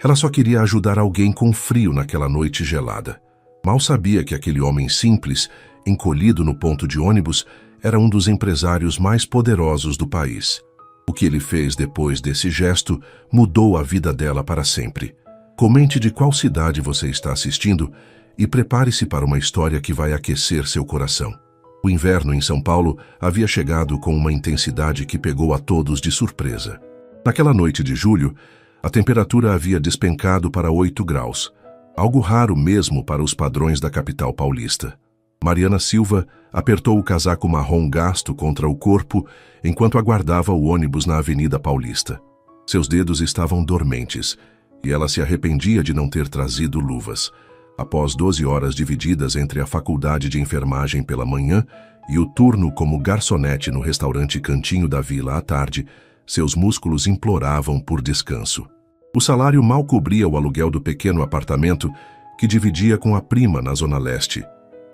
Ela só queria ajudar alguém com frio naquela noite gelada. Mal sabia que aquele homem simples, encolhido no ponto de ônibus, era um dos empresários mais poderosos do país. O que ele fez depois desse gesto mudou a vida dela para sempre. Comente de qual cidade você está assistindo e prepare-se para uma história que vai aquecer seu coração. O inverno em São Paulo havia chegado com uma intensidade que pegou a todos de surpresa. Naquela noite de julho, a temperatura havia despencado para 8 graus, algo raro mesmo para os padrões da capital paulista. Mariana Silva apertou o casaco marrom gasto contra o corpo enquanto aguardava o ônibus na Avenida Paulista. Seus dedos estavam dormentes e ela se arrependia de não ter trazido luvas. Após 12 horas divididas entre a faculdade de enfermagem pela manhã e o turno como garçonete no restaurante Cantinho da Vila à tarde, seus músculos imploravam por descanso. O salário mal cobria o aluguel do pequeno apartamento que dividia com a prima na Zona Leste,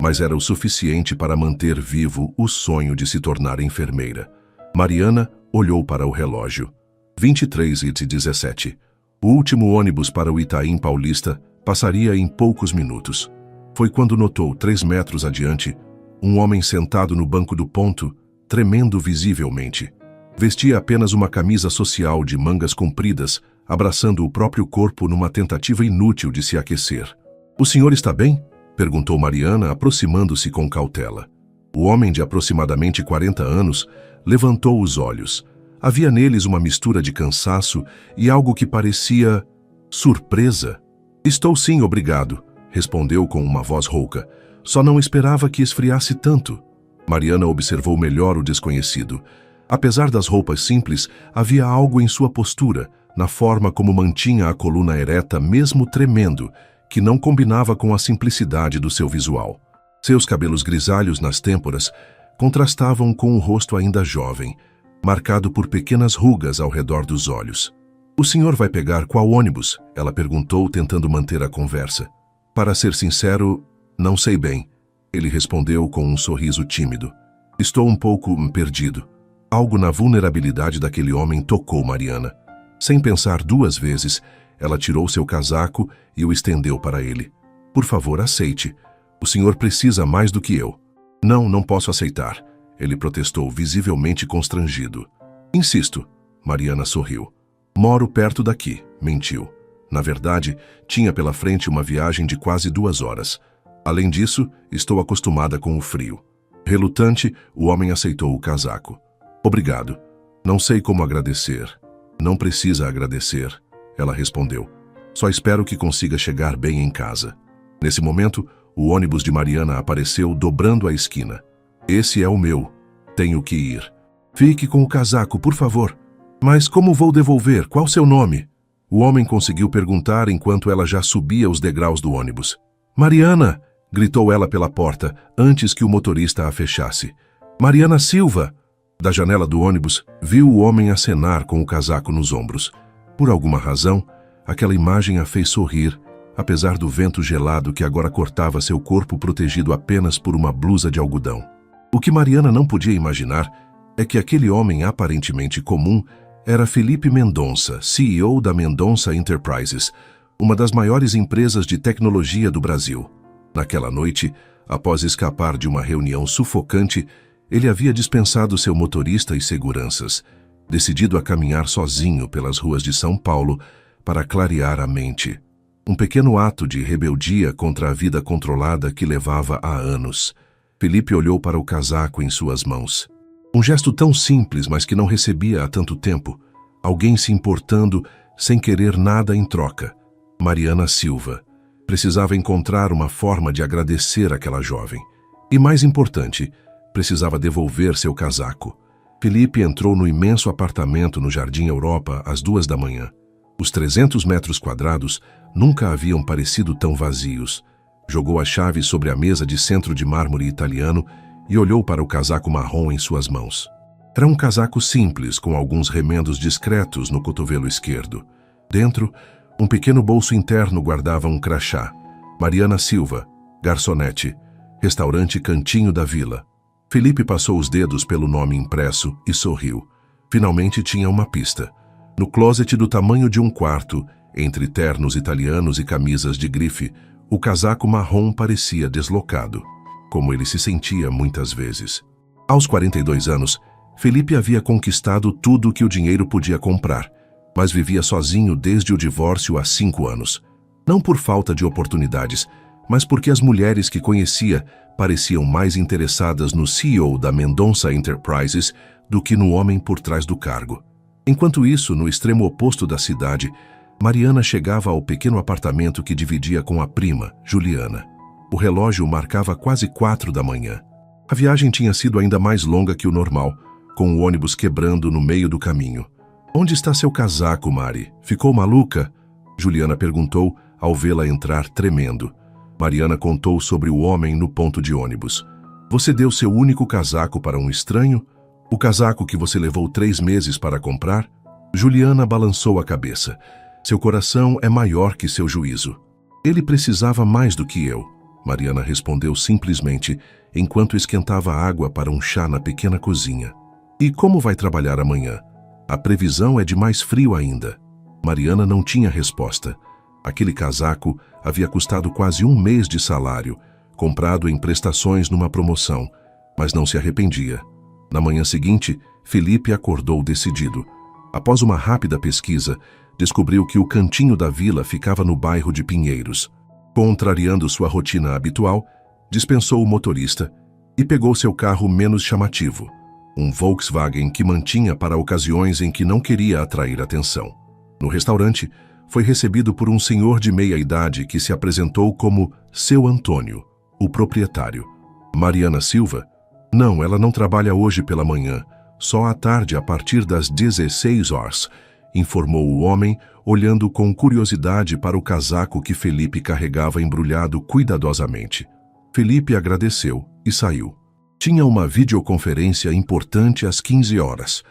mas era o suficiente para manter vivo o sonho de se tornar enfermeira. Mariana olhou para o relógio. 23h17. O último ônibus para o Itaim Paulista passaria em poucos minutos. Foi quando notou, 3 metros adiante, um homem sentado no banco do ponto, tremendo visivelmente. Vestia apenas uma camisa social de mangas compridas, abraçando o próprio corpo numa tentativa inútil de se aquecer. "O senhor está bem?" perguntou Mariana, aproximando-se com cautela. O homem de aproximadamente 40 anos levantou os olhos. Havia neles uma mistura de cansaço e algo que parecia surpresa. "Estou sim, obrigado", respondeu com uma voz rouca. "Só não esperava que esfriasse tanto." Mariana observou melhor o desconhecido. Apesar das roupas simples, havia algo em sua postura, na forma como mantinha a coluna ereta mesmo tremendo, que não combinava com a simplicidade do seu visual. Seus cabelos grisalhos nas têmporas contrastavam com o rosto ainda jovem, marcado por pequenas rugas ao redor dos olhos. "O senhor vai pegar qual ônibus?" ela perguntou, tentando manter a conversa. "Para ser sincero, não sei bem", ele respondeu com um sorriso tímido. "Estou um pouco perdido." Algo na vulnerabilidade daquele homem tocou Mariana. Sem pensar 2 vezes, ela tirou seu casaco e o estendeu para ele. "Por favor, aceite. O senhor precisa mais do que eu." Não posso aceitar", ele protestou, visivelmente constrangido. "Insisto", Mariana sorriu. "Moro perto daqui", mentiu. Na verdade, tinha pela frente uma viagem de quase 2 horas. "Além disso, estou acostumada com o frio." Relutante, o homem aceitou o casaco. "Obrigado. Não sei como agradecer." "Não precisa agradecer", ela respondeu. "Só espero que consiga chegar bem em casa." Nesse momento, o ônibus de Mariana apareceu dobrando a esquina. "Esse é o meu. Tenho que ir." "Fique com o casaco, por favor." "Mas como vou devolver? Qual seu nome?" O homem conseguiu perguntar enquanto ela já subia os degraus do ônibus. "Mariana!" gritou ela pela porta, antes que o motorista a fechasse. "Mariana Silva!" Da janela do ônibus, viu o homem acenar com o casaco nos ombros. Por alguma razão, aquela imagem a fez sorrir, apesar do vento gelado que agora cortava seu corpo protegido apenas por uma blusa de algodão. O que Mariana não podia imaginar é que aquele homem aparentemente comum era Felipe Mendonça, CEO da Mendonça Enterprises, uma das maiores empresas de tecnologia do Brasil. Naquela noite, após escapar de uma reunião sufocante, ele havia dispensado seu motorista e seguranças, decidido a caminhar sozinho pelas ruas de São Paulo para clarear a mente. Um pequeno ato de rebeldia contra a vida controlada que levava há anos. Felipe olhou para o casaco em suas mãos. Um gesto tão simples, mas que não recebia há tanto tempo. Alguém se importando sem querer nada em troca. Mariana Silva. Precisava encontrar uma forma de agradecer aquela jovem. E mais importante, precisava devolver seu casaco. Felipe entrou no imenso apartamento no Jardim Europa às 2 da manhã. Os 300 metros quadrados nunca haviam parecido tão vazios. Jogou a chave sobre a mesa de centro de mármore italiano e olhou para o casaco marrom em suas mãos. Era um casaco simples, com alguns remendos discretos no cotovelo esquerdo. Dentro, um pequeno bolso interno guardava um crachá. Mariana Silva, garçonete, restaurante Cantinho da Vila. Felipe passou os dedos pelo nome impresso e sorriu. Finalmente tinha uma pista. No closet do tamanho de um quarto, Entre ternos italianos e camisas de grife, o casaco marrom parecia deslocado, como ele se sentia muitas vezes. Aos 42 anos, Felipe havia conquistado tudo o que o dinheiro podia comprar, mas vivia sozinho desde o divórcio há 5 anos. Não por falta de oportunidades, mas porque as mulheres que conhecia pareciam mais interessadas no CEO da Mendonça Enterprises do que no homem por trás do cargo. Enquanto isso, no extremo oposto da cidade, Mariana chegava ao pequeno apartamento que dividia com a prima, Juliana. O relógio marcava quase 4 da manhã. A viagem tinha sido ainda mais longa que o normal, com o ônibus quebrando no meio do caminho. "Onde está seu casaco, Mari? Ficou maluca?" Juliana perguntou ao vê-la entrar tremendo. Mariana contou sobre o homem no ponto de ônibus. "Você deu seu único casaco para um estranho? O casaco que você levou 3 meses para comprar?" Juliana balançou a cabeça. "Seu coração é maior que seu juízo." "Ele precisava mais do que eu," Mariana respondeu simplesmente, enquanto esquentava água para um chá na pequena cozinha. "E como vai trabalhar amanhã? A previsão é de mais frio ainda." Mariana não tinha resposta. Aquele casaco havia custado quase 1 mês de salário, comprado em prestações numa promoção, mas não se arrependia. Na manhã seguinte, Felipe acordou decidido. Após uma rápida pesquisa, descobriu que o cantinho da vila ficava no bairro de Pinheiros. Contrariando sua rotina habitual, dispensou o motorista e pegou seu carro menos chamativo, um Volkswagen que mantinha para ocasiões em que não queria atrair atenção. No restaurante, foi recebido por um senhor de meia-idade que se apresentou como seu Antônio, o proprietário. "Mariana Silva?" "Não, ela não trabalha hoje pela manhã, só à tarde a partir das 16 horas, informou o homem, olhando com curiosidade para o casaco que Felipe carregava embrulhado cuidadosamente. Felipe agradeceu e saiu. Tinha uma videoconferência importante às 15 horas,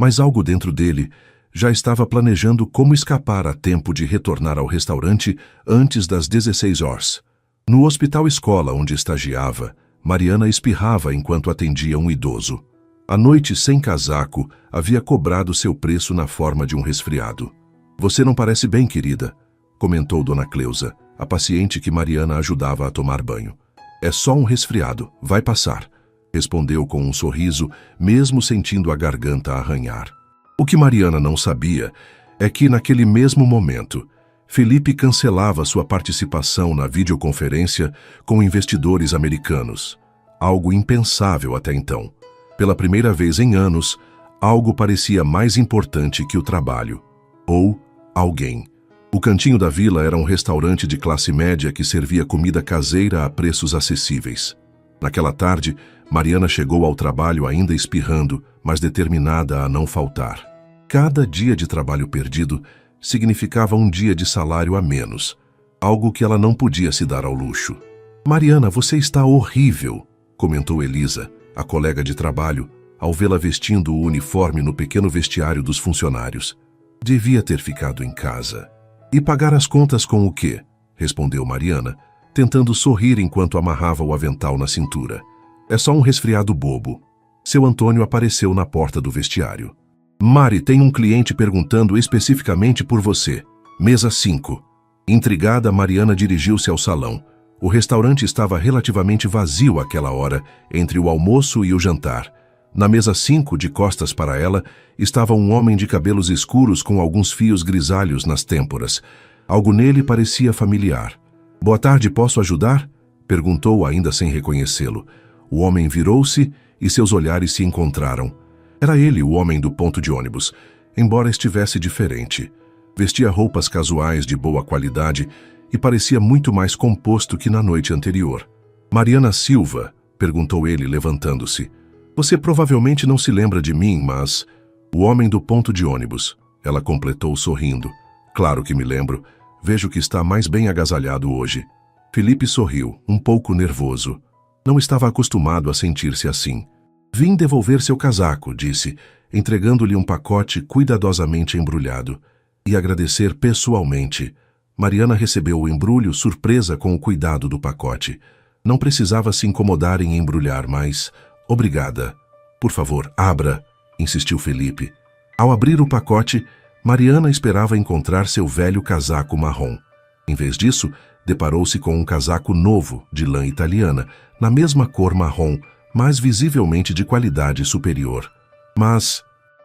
mas algo dentro dele já estava planejando como escapar a tempo de retornar ao restaurante antes das 16 horas. No hospital-escola onde estagiava, Mariana espirrava enquanto atendia um idoso. A noite sem casaco havia cobrado seu preço na forma de um resfriado. "Você não parece bem, querida", comentou Dona Cleusa, a paciente que Mariana ajudava a tomar banho. "É só um resfriado, vai passar", respondeu com um sorriso, mesmo sentindo a garganta arranhar. O que Mariana não sabia é que, naquele mesmo momento, Felipe cancelava sua participação na videoconferência com investidores americanos, algo impensável até então. Pela primeira vez em anos, algo parecia mais importante que o trabalho. Ou alguém. O Cantinho da Vila era um restaurante de classe média que servia comida caseira a preços acessíveis. Naquela tarde, Mariana chegou ao trabalho ainda espirrando, mas determinada a não faltar. Cada dia de trabalho perdido significava um dia de salário a menos, algo que ela não podia se dar ao luxo. "Mariana, você está horrível", comentou Elisa, a colega de trabalho, ao vê-la vestindo o uniforme no pequeno vestiário dos funcionários. "Devia ter ficado em casa." "E pagar as contas com o quê?", respondeu Mariana, tentando sorrir enquanto amarrava o avental na cintura. "É só um resfriado bobo." Seu Antônio apareceu na porta do vestiário. "Mari, tem um cliente perguntando especificamente por você. Mesa 5. Intrigada, Mariana dirigiu-se ao salão. O restaurante estava relativamente vazio àquela hora, entre o almoço e o jantar. Na mesa 5, de costas para ela, estava um homem de cabelos escuros com alguns fios grisalhos nas têmporas. Algo nele parecia familiar. "Boa tarde, posso ajudar?", perguntou, ainda sem reconhecê-lo. O homem virou-se e seus olhares se encontraram. Era ele o homem do ponto de ônibus, embora estivesse diferente. Vestia roupas casuais de boa qualidade e parecia muito mais composto que na noite anterior. "Mariana Silva?", perguntou ele, levantando-se. "Você provavelmente não se lembra de mim, mas..." "O homem do ponto de ônibus", ela completou sorrindo. "Claro que me lembro. Vejo que está mais bem agasalhado hoje." Felipe sorriu, um pouco nervoso. Não estava acostumado a sentir-se assim. "Vim devolver seu casaco", disse, entregando-lhe um pacote cuidadosamente embrulhado. "E agradecer pessoalmente." Mariana recebeu o embrulho, surpresa com o cuidado do pacote. Não precisava se incomodar em embrulhar, mas... "Obrigada." "Por favor, abra", insistiu Felipe. Ao abrir o pacote, Mariana esperava encontrar seu velho casaco marrom. Em vez disso, deparou-se com um casaco novo, de lã italiana, na mesma cor marrom, mas visivelmente de qualidade superior. Mas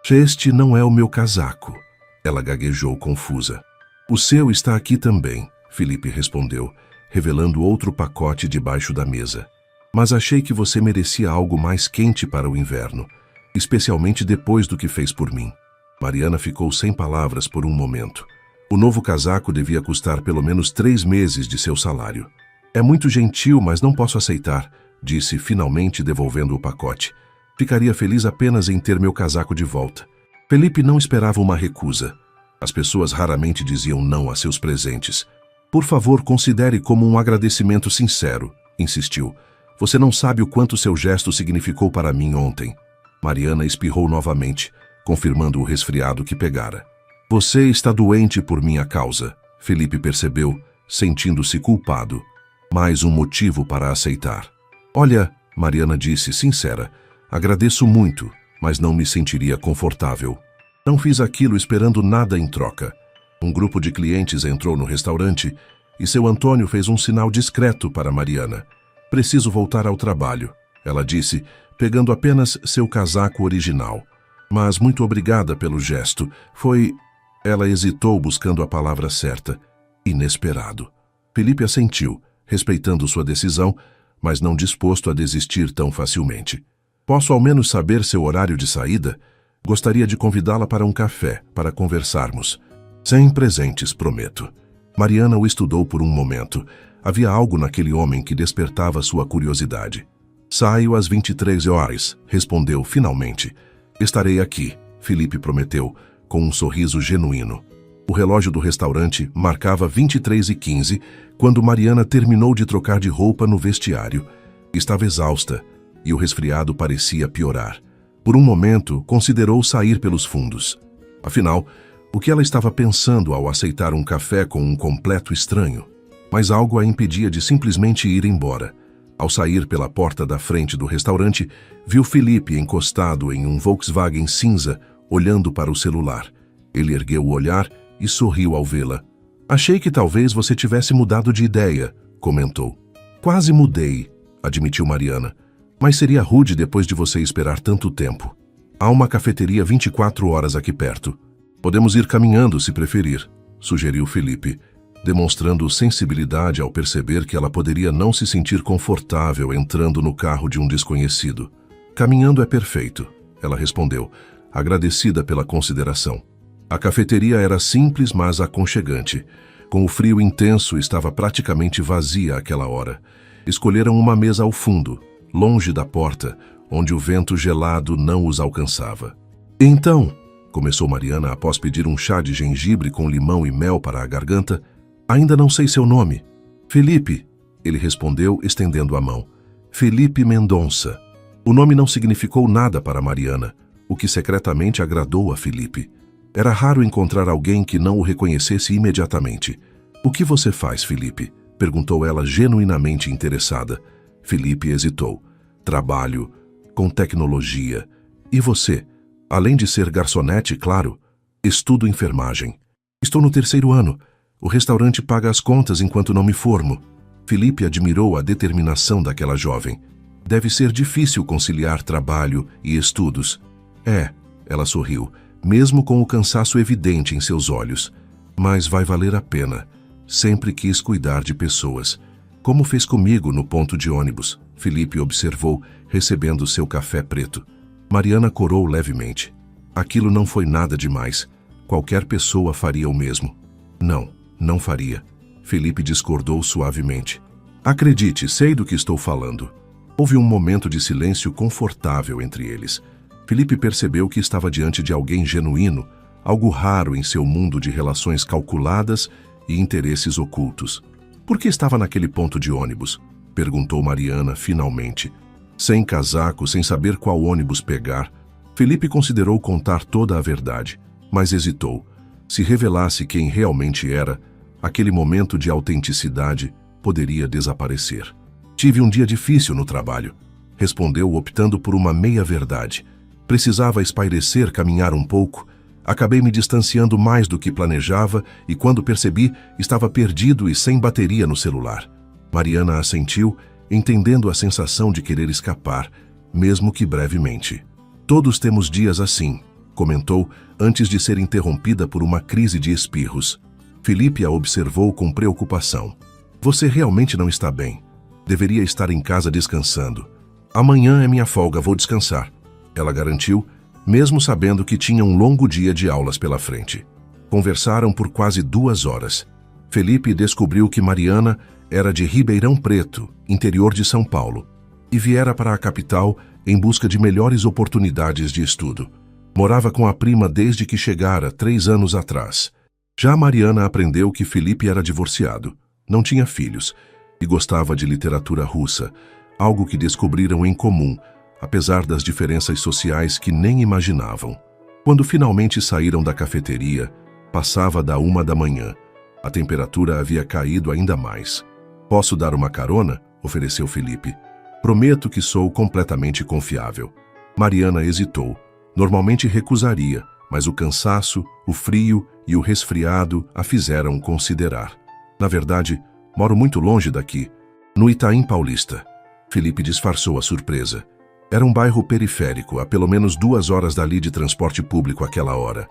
este não é o meu casaco, ela gaguejou confusa. O seu está aqui também, Felipe respondeu, revelando outro pacote debaixo da mesa. Mas achei que você merecia algo mais quente para o inverno, especialmente depois do que fez por mim. Mariana ficou sem palavras por um momento. O novo casaco devia custar pelo menos 3 meses de seu salário. É muito gentil, mas não posso aceitar, disse finalmente devolvendo o pacote. Ficaria feliz apenas em ter meu casaco de volta. Felipe não esperava uma recusa. As pessoas raramente diziam não a seus presentes. Por favor, considere como um agradecimento sincero, insistiu. Você não sabe o quanto seu gesto significou para mim ontem. Mariana espirrou novamente, confirmando o resfriado que pegara. Você está doente por minha causa, Felipe percebeu, sentindo-se culpado. Mais um motivo para aceitar. Olha, Mariana disse, sincera, agradeço muito, mas não me sentiria confortável. Não fiz aquilo esperando nada em troca. Um grupo de clientes entrou no restaurante e seu Antônio fez um sinal discreto para Mariana. Preciso voltar ao trabalho, ela disse, pegando apenas seu casaco original. Mas muito obrigada pelo gesto. Foi... Ela hesitou buscando a palavra certa. Inesperado. Felipe assentiu, respeitando sua decisão, mas não disposto a desistir tão facilmente. Posso ao menos saber seu horário de saída? Gostaria de convidá-la para um café, para conversarmos. Sem presentes, prometo. Mariana o estudou por um momento. Havia algo naquele homem que despertava sua curiosidade. Saio às 23 horas, respondeu finalmente. Estarei aqui, Felipe prometeu, com um sorriso genuíno. O relógio do restaurante marcava 23h15 quando Mariana terminou de trocar de roupa no vestiário. Estava exausta e o resfriado parecia piorar. Por um momento, considerou sair pelos fundos. Afinal, o que ela estava pensando ao aceitar um café com um completo estranho? Mas algo a impedia de simplesmente ir embora. Ao sair pela porta da frente do restaurante, viu Felipe encostado em um Volkswagen cinza, olhando para o celular. Ele ergueu o olhar e sorriu ao vê-la. Achei que talvez você tivesse mudado de ideia, comentou. Quase mudei, admitiu Mariana. Mas seria rude depois de você esperar tanto tempo. Há uma cafeteria 24 horas aqui perto. Podemos ir caminhando se preferir, sugeriu Felipe, demonstrando sensibilidade ao perceber que ela poderia não se sentir confortável entrando no carro de um desconhecido. Caminhando é perfeito, ela respondeu, agradecida pela consideração. A cafeteria era simples, mas aconchegante. Com o frio intenso, estava praticamente vazia àquela hora. Escolheram uma mesa ao fundo, longe da porta, onde o vento gelado não os alcançava. Então, começou Mariana após pedir um chá de gengibre com limão e mel para a garganta, ainda não sei seu nome. Felipe, ele respondeu, estendendo a mão. Felipe Mendonça. O nome não significou nada para Mariana, o que secretamente agradou a Felipe. Era raro encontrar alguém que não o reconhecesse imediatamente. O que você faz, Felipe? Perguntou ela genuinamente interessada. Felipe hesitou. Trabalho, com tecnologia. E você? Além de ser garçonete, claro. Estudo enfermagem. Estou no 3º ano. O restaurante paga as contas enquanto não me formo. Felipe admirou a determinação daquela jovem. Deve ser difícil conciliar trabalho e estudos. É, ela sorriu, mesmo com o cansaço evidente em seus olhos. Mas vai valer a pena. Sempre quis cuidar de pessoas. Como fez comigo no ponto de ônibus, Felipe observou, recebendo seu café preto. Mariana corou levemente. Aquilo não foi nada demais. Qualquer pessoa faria o mesmo. Não faria. Felipe discordou suavemente. Acredite, sei do que estou falando. Houve um momento de silêncio confortável entre eles. Felipe percebeu que estava diante de alguém genuíno, algo raro em seu mundo de relações calculadas e interesses ocultos. Por que estava naquele ponto de ônibus? Perguntou Mariana finalmente. Sem casaco, sem saber qual ônibus pegar, Felipe considerou contar toda a verdade, mas hesitou. Se revelasse quem realmente era, aquele momento de autenticidade poderia desaparecer. Tive um dia difícil no trabalho, respondeu optando por uma meia-verdade. Precisava espairecer, caminhar um pouco. Acabei me distanciando mais do que planejava e, quando percebi, estava perdido e sem bateria no celular. Mariana assentiu, entendendo a sensação de querer escapar, mesmo que brevemente. Todos temos dias assim, comentou, antes de ser interrompida por uma crise de espirros. Felipe a observou com preocupação. Você realmente não está bem. Deveria estar em casa descansando. Amanhã é minha folga, vou descansar. Ela garantiu, mesmo sabendo que tinha um longo dia de aulas pela frente. Conversaram por quase 2 horas. Felipe descobriu que Mariana era de Ribeirão Preto, interior de São Paulo, e viera para a capital em busca de melhores oportunidades de estudo. Morava com a prima desde que chegara 3 anos atrás. Já Mariana aprendeu que Felipe era divorciado, não tinha filhos e gostava de literatura russa, algo que descobriram em comum, apesar das diferenças sociais que nem imaginavam. Quando finalmente saíram da cafeteria, passava da 1 da manhã. A temperatura havia caído ainda mais. Posso dar uma carona? Ofereceu Felipe. Prometo que sou completamente confiável. Mariana hesitou. Normalmente recusaria, mas o cansaço, o frio e o resfriado a fizeram considerar. Na verdade, moro muito longe daqui, no Itaim Paulista. Felipe disfarçou a surpresa. Era um bairro periférico, a pelo menos 2 horas dali de transporte público àquela hora.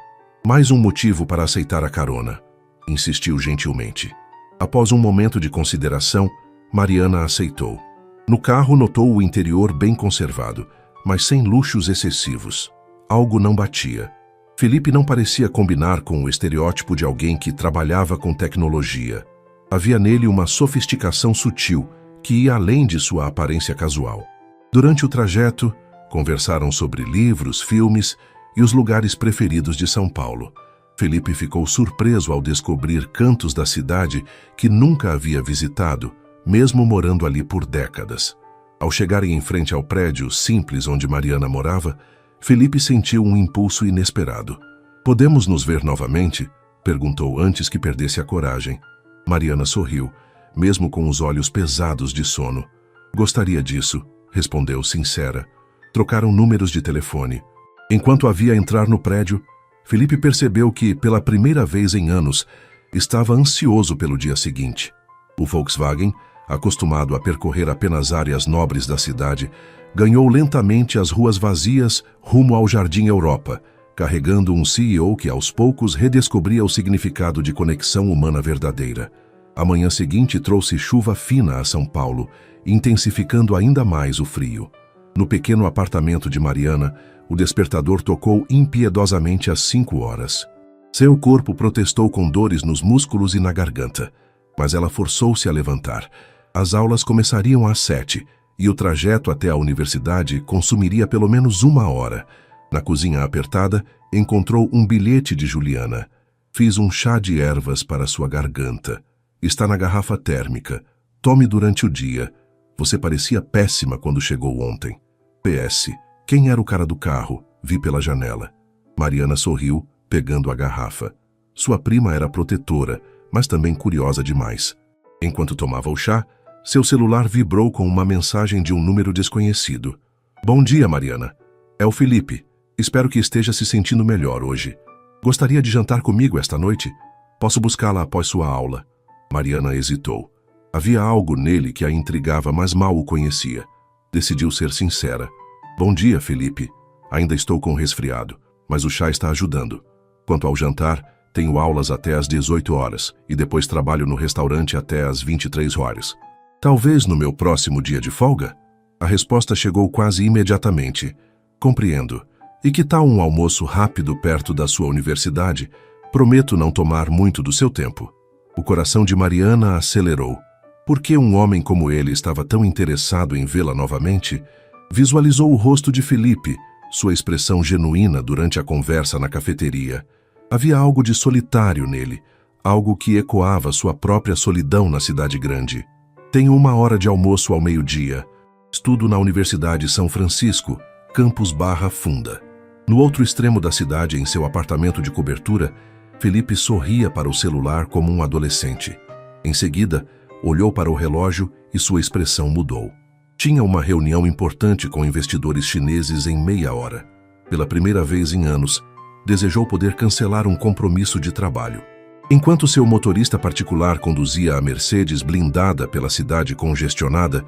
Mais um motivo para aceitar a carona, insistiu gentilmente. Após um momento de consideração, Mariana aceitou. No carro notou o interior bem conservado, mas sem luxos excessivos. Algo não batia. Felipe não parecia combinar com o estereótipo de alguém que trabalhava com tecnologia. Havia nele uma sofisticação sutil que ia além de sua aparência casual. Durante o trajeto, conversaram sobre livros, filmes e os lugares preferidos de São Paulo. Felipe ficou surpreso ao descobrir cantos da cidade que nunca havia visitado, mesmo morando ali por décadas. Ao chegarem em frente ao prédio simples onde Mariana morava, Felipe sentiu um impulso inesperado. Podemos nos ver novamente? Perguntou antes que perdesse a coragem. Mariana sorriu, mesmo com os olhos pesados de sono. Gostaria disso, respondeu sincera. Trocaram números de telefone. Enquanto havia a entrar no prédio, Felipe percebeu que, pela primeira vez em anos, estava ansioso pelo dia seguinte. O Volkswagen, acostumado a percorrer apenas áreas nobres da cidade, ganhou lentamente as ruas vazias rumo ao Jardim Europa, carregando um CEO que aos poucos redescobria o significado de conexão humana verdadeira. A manhã seguinte trouxe chuva fina a São Paulo, intensificando ainda mais o frio. No pequeno apartamento de Mariana, o despertador tocou impiedosamente às 5 horas. Seu corpo protestou com dores nos músculos e na garganta, mas ela forçou-se a levantar. As aulas começariam às 7 e o trajeto até a universidade consumiria pelo menos 1 hora. Na cozinha apertada, encontrou um bilhete de Juliana. Fiz um chá de ervas para sua garganta. Está na garrafa térmica. Tome durante o dia. Você parecia péssima quando chegou ontem. PS. Quem era o cara do carro? Vi pela janela. Mariana sorriu, pegando a garrafa. Sua prima era protetora, mas também curiosa demais. Enquanto tomava o chá, seu celular vibrou com uma mensagem de um número desconhecido. Bom dia, Mariana. É o Felipe. Espero que esteja se sentindo melhor hoje. Gostaria de jantar comigo esta noite? Posso buscá-la após sua aula. Mariana hesitou. Havia algo nele que a intrigava, mas mal o conhecia. Decidiu ser sincera. Bom dia, Felipe. Ainda estou com resfriado, mas o chá está ajudando. Quanto ao jantar, tenho aulas até às 18 horas e depois trabalho no restaurante até às 23 horas. Talvez no meu próximo dia de folga? A resposta chegou quase imediatamente. Compreendo. E que tal um almoço rápido perto da sua universidade? Prometo não tomar muito do seu tempo. O coração de Mariana acelerou. Por que um homem como ele estava tão interessado em vê-la novamente? Visualizou o rosto de Felipe, sua expressão genuína durante a conversa na cafeteria. Havia algo de solitário nele, algo que ecoava sua própria solidão na cidade grande. Tenho 1 hora de almoço ao meio-dia. Estudo na Universidade São Francisco, campus Barra Funda. No outro extremo da cidade, em seu apartamento de cobertura, Felipe sorria para o celular como um adolescente. Em seguida, olhou para o relógio e sua expressão mudou. Tinha uma reunião importante com investidores chineses em meia hora. Pela primeira vez em anos, desejou poder cancelar um compromisso de trabalho. Enquanto seu motorista particular conduzia a Mercedes blindada pela cidade congestionada,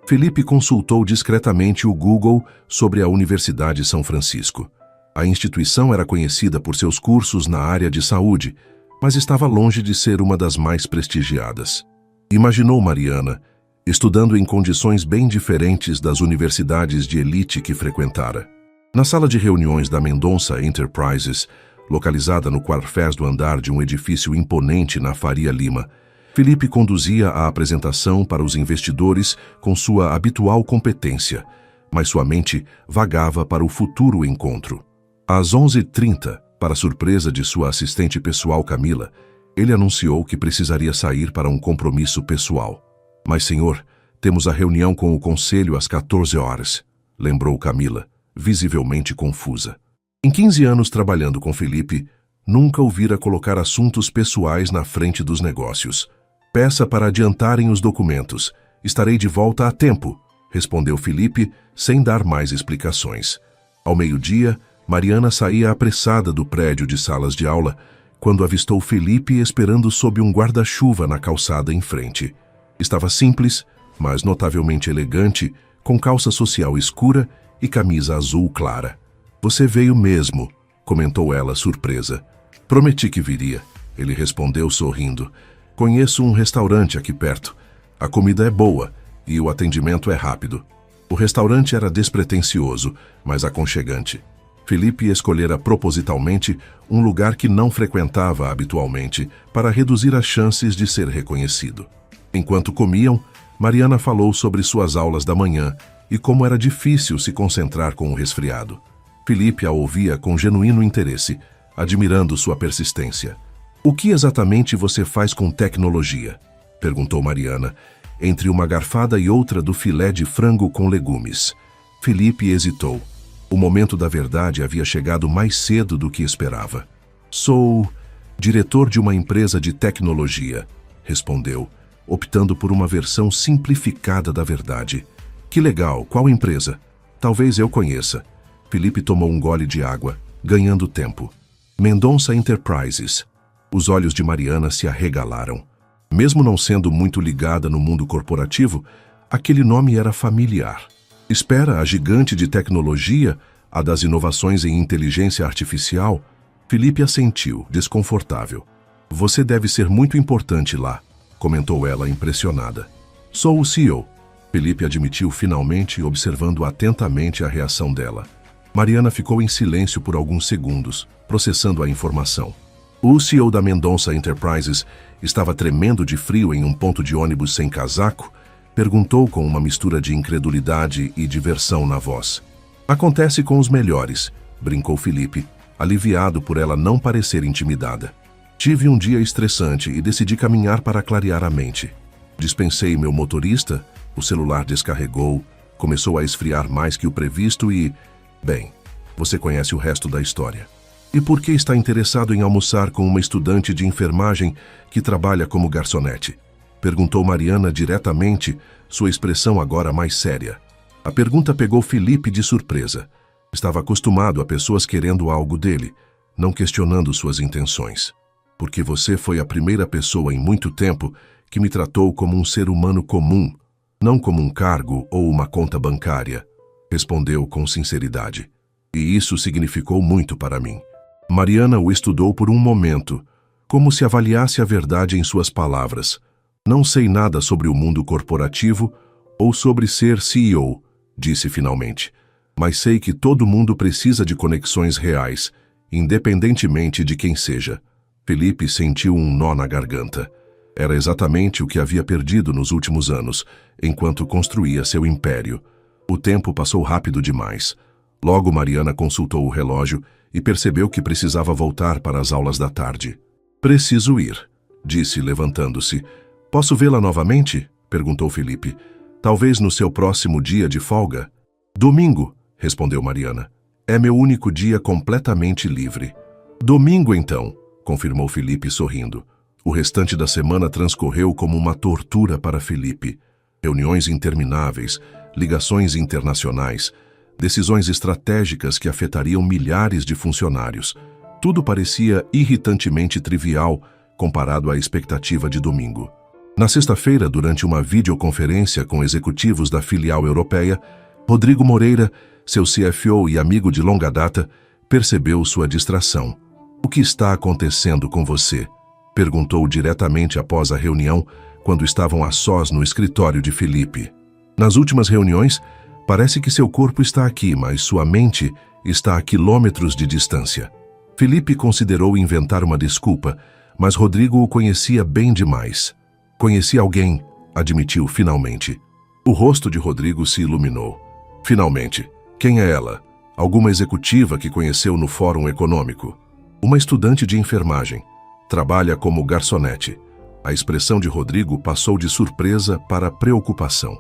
Felipe consultou discretamente o Google sobre a Universidade São Francisco. A instituição era conhecida por seus cursos na área de saúde, mas estava longe de ser uma das mais prestigiadas. Imaginou Mariana, estudando em condições bem diferentes das universidades de elite que frequentara. Na sala de reuniões da Mendonça Enterprises, localizada no quarto andar de um edifício imponente na Faria Lima, Felipe conduzia a apresentação para os investidores com sua habitual competência, mas sua mente vagava para o futuro encontro. Às 11h30, para surpresa de sua assistente pessoal Camila, ele anunciou que precisaria sair para um compromisso pessoal. Mas, senhor, temos a reunião com o conselho às 14 horas, lembrou Camila, visivelmente confusa. Em 15 anos trabalhando com Felipe, nunca o vira colocar assuntos pessoais na frente dos negócios. Peça para adiantarem os documentos. Estarei de volta a tempo, respondeu Felipe, sem dar mais explicações. Ao meio-dia, Mariana saía apressada do prédio de salas de aula, quando avistou Felipe esperando sob um guarda-chuva na calçada em frente. Estava simples, mas notavelmente elegante, com calça social escura e camisa azul clara. Você veio mesmo, comentou ela surpresa. Prometi que viria, ele respondeu sorrindo. Conheço um restaurante aqui perto. A comida é boa e o atendimento é rápido. O restaurante era despretensioso, mas aconchegante. Felipe escolhera propositalmente um lugar que não frequentava habitualmente para reduzir as chances de ser reconhecido. Enquanto comiam, Mariana falou sobre suas aulas da manhã e como era difícil se concentrar com o resfriado. Felipe a ouvia com genuíno interesse, admirando sua persistência. O que exatamente você faz com tecnologia? Perguntou Mariana, entre uma garfada e outra do filé de frango com legumes. Felipe hesitou. O momento da verdade havia chegado mais cedo do que esperava. Sou diretor de uma empresa de tecnologia, respondeu, optando por uma versão simplificada da verdade. Que legal, qual empresa? Talvez eu conheça. Felipe tomou um gole de água, ganhando tempo. Mendonça Enterprises. Os olhos de Mariana se arregalaram. Mesmo não sendo muito ligada no mundo corporativo, aquele nome era familiar. Espera a gigante de tecnologia, a das inovações em inteligência artificial? Felipe assentiu, desconfortável. Você deve ser muito importante lá, comentou ela impressionada. Sou o CEO. Felipe admitiu finalmente, observando atentamente a reação dela. Mariana ficou em silêncio por alguns segundos, processando a informação. O CEO da Mendonça Enterprises estava tremendo de frio em um ponto de ônibus sem casaco, perguntou com uma mistura de incredulidade e diversão na voz. Acontece com os melhores, brincou Felipe, aliviado por ela não parecer intimidada. Tive um dia estressante e decidi caminhar para clarear a mente. Dispensei meu motorista, o celular descarregou, começou a esfriar mais que o previsto e... Bem, você conhece o resto da história. E por que está interessado em almoçar com uma estudante de enfermagem que trabalha como garçonete? Perguntou Mariana diretamente, sua expressão agora mais séria. A pergunta pegou Felipe de surpresa. Estava acostumado a pessoas querendo algo dele, não questionando suas intenções. Porque você foi a primeira pessoa em muito tempo que me tratou como um ser humano comum, não como um cargo ou uma conta bancária, respondeu com sinceridade. E isso significou muito para mim. Mariana o estudou por um momento, como se avaliasse a verdade em suas palavras. Não sei nada sobre o mundo corporativo ou sobre ser CEO, disse finalmente. Mas sei que todo mundo precisa de conexões reais, independentemente de quem seja. Felipe sentiu um nó na garganta. Era exatamente o que havia perdido nos últimos anos, enquanto construía seu império. O tempo passou rápido demais. Logo Mariana consultou o relógio e percebeu que precisava voltar para as aulas da tarde. Preciso ir, disse levantando-se. Posso vê-la novamente? Perguntou Felipe. Talvez no seu próximo dia de folga? Domingo, respondeu Mariana. É meu único dia completamente livre. Domingo então, confirmou Felipe sorrindo. O restante da semana transcorreu como uma tortura para Felipe. Reuniões intermináveis, ligações internacionais, decisões estratégicas que afetariam milhares de funcionários. Tudo parecia irritantemente trivial comparado à expectativa de domingo. Na sexta-feira, durante uma videoconferência com executivos da filial europeia, Rodrigo Moreira, seu CFO e amigo de longa data, percebeu sua distração. "O que está acontecendo com você?" perguntou diretamente após a reunião, quando estavam a sós no escritório de Felipe. "Nas últimas reuniões, parece que seu corpo está aqui, mas sua mente está a quilômetros de distância." Felipe considerou inventar uma desculpa, mas Rodrigo o conhecia bem demais. "Conheci alguém", admitiu finalmente. O rosto de Rodrigo se iluminou. "Finalmente. Quem é ela? Alguma executiva que conheceu no Fórum Econômico?" "Uma estudante de enfermagem. Trabalha como garçonete." A expressão de Rodrigo passou de surpresa para preocupação.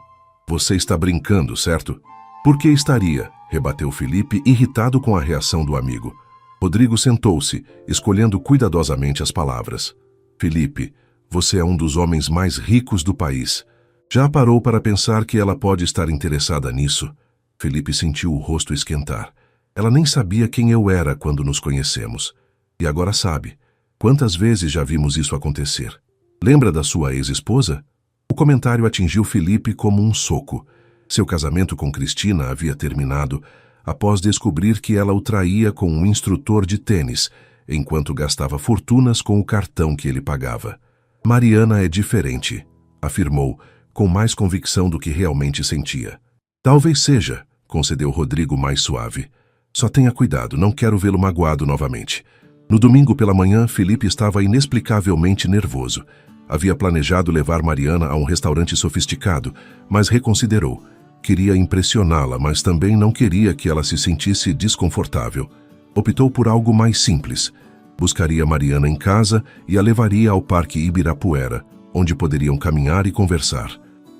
"Você está brincando, certo?" "Por que estaria?" rebateu Felipe, irritado com a reação do amigo. Rodrigo sentou-se, escolhendo cuidadosamente as palavras. "Felipe, você é um dos homens mais ricos do país. Já parou para pensar que ela pode estar interessada nisso?" Felipe sentiu o rosto esquentar. "Ela nem sabia quem eu era quando nos conhecemos. E agora sabe. Quantas vezes já vimos isso acontecer? Lembra da sua ex-esposa?" O comentário atingiu Felipe como um soco. Seu casamento com Cristina havia terminado após descobrir que ela o traía com um instrutor de tênis, enquanto gastava fortunas com o cartão que ele pagava. "Mariana é diferente", afirmou, com mais convicção do que realmente sentia. "Talvez seja", concedeu Rodrigo mais suave. "Só tenha cuidado, não quero vê-lo magoado novamente." No domingo pela manhã, Felipe estava inexplicavelmente nervoso. Havia planejado levar Mariana a um restaurante sofisticado, mas reconsiderou. Queria impressioná-la, mas também não queria que ela se sentisse desconfortável. Optou por algo mais simples. Buscaria Mariana em casa e a levaria ao Parque Ibirapuera, onde poderiam caminhar e conversar.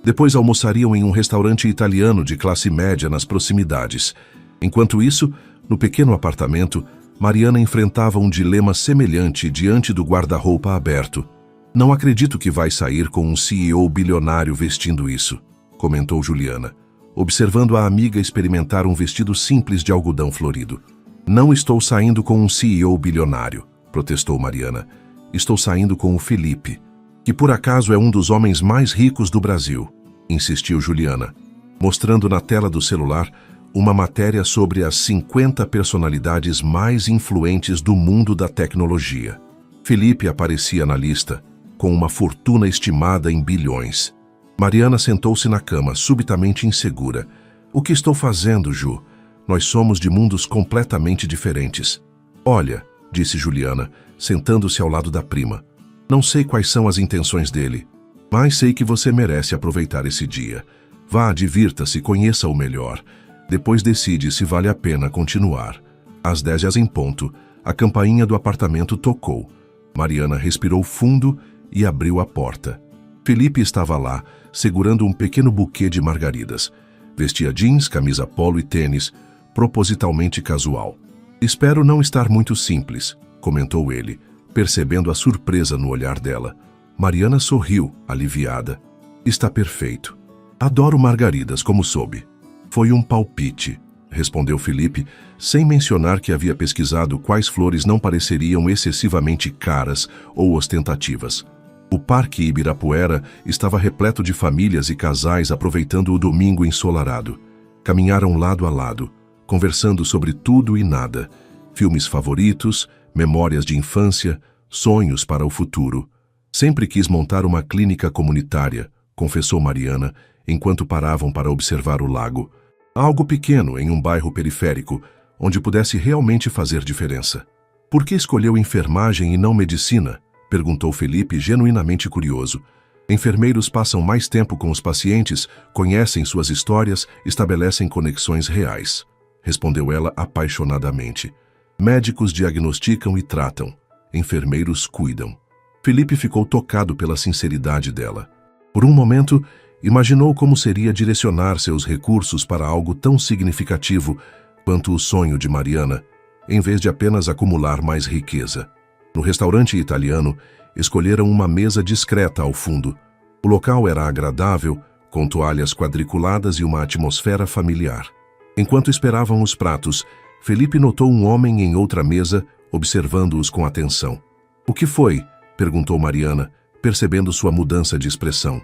Depois almoçariam em um restaurante italiano de classe média nas proximidades. Enquanto isso, no pequeno apartamento, Mariana enfrentava um dilema semelhante diante do guarda-roupa aberto. "Não acredito que vai sair com um CEO bilionário vestindo isso", comentou Juliana, observando a amiga experimentar um vestido simples de algodão florido. "Não estou saindo com um CEO bilionário", protestou Mariana. "Estou saindo com o Felipe, que por acaso é um dos homens mais ricos do Brasil", insistiu Juliana, mostrando na tela do celular uma matéria sobre as 50 personalidades mais influentes do mundo da tecnologia. Felipe aparecia na lista, com uma fortuna estimada em bilhões. Mariana sentou-se na cama, subitamente insegura. "O que estou fazendo, Ju? Nós somos de mundos completamente diferentes." "Olha", disse Juliana, sentando-se ao lado da prima. "Não sei quais são as intenções dele, mas sei que você merece aproveitar esse dia. Vá, divirta-se, conheça-o melhor. Depois decide se vale a pena continuar." Às 10 em ponto, a campainha do apartamento tocou. Mariana respirou fundo e abriu a porta. Felipe estava lá, segurando um pequeno buquê de margaridas. Vestia jeans, camisa polo e tênis, propositalmente casual. "Espero não estar muito simples", comentou ele, percebendo a surpresa no olhar dela. Mariana sorriu, aliviada. "Está perfeito. Adoro margaridas, como soube." "Foi um palpite", respondeu Felipe, sem mencionar que havia pesquisado quais flores não pareceriam excessivamente caras ou ostentativas. O Parque Ibirapuera estava repleto de famílias e casais aproveitando o domingo ensolarado. Caminharam lado a lado, conversando sobre tudo e nada. Filmes favoritos, memórias de infância, sonhos para o futuro. "Sempre quis montar uma clínica comunitária", confessou Mariana, enquanto paravam para observar o lago. "Algo pequeno em um bairro periférico, onde pudesse realmente fazer diferença." "Por que escolheu enfermagem e não medicina?" perguntou Felipe, genuinamente curioso. "Enfermeiros passam mais tempo com os pacientes, conhecem suas histórias, estabelecem conexões reais", respondeu ela apaixonadamente. "Médicos diagnosticam e tratam. Enfermeiros cuidam." Felipe ficou tocado pela sinceridade dela. Por um momento, imaginou como seria direcionar seus recursos para algo tão significativo quanto o sonho de Mariana, em vez de apenas acumular mais riqueza. No restaurante italiano, escolheram uma mesa discreta ao fundo. O local era agradável, com toalhas quadriculadas e uma atmosfera familiar. Enquanto esperavam os pratos, Felipe notou um homem em outra mesa observando-os com atenção. "O que foi?" perguntou Mariana, percebendo sua mudança de expressão.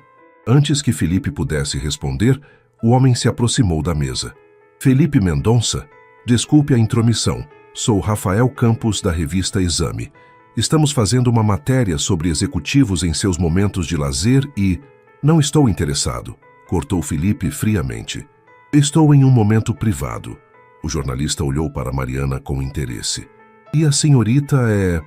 Antes que Felipe pudesse responder, o homem se aproximou da mesa. "Felipe Mendonça, desculpe a intromissão. Sou Rafael Campos, da revista Exame. Estamos fazendo uma matéria sobre executivos em seus momentos de lazer e... Não estou interessado", cortou Felipe friamente. "Estou em um momento privado." O jornalista olhou para Mariana com interesse. "E a senhorita é...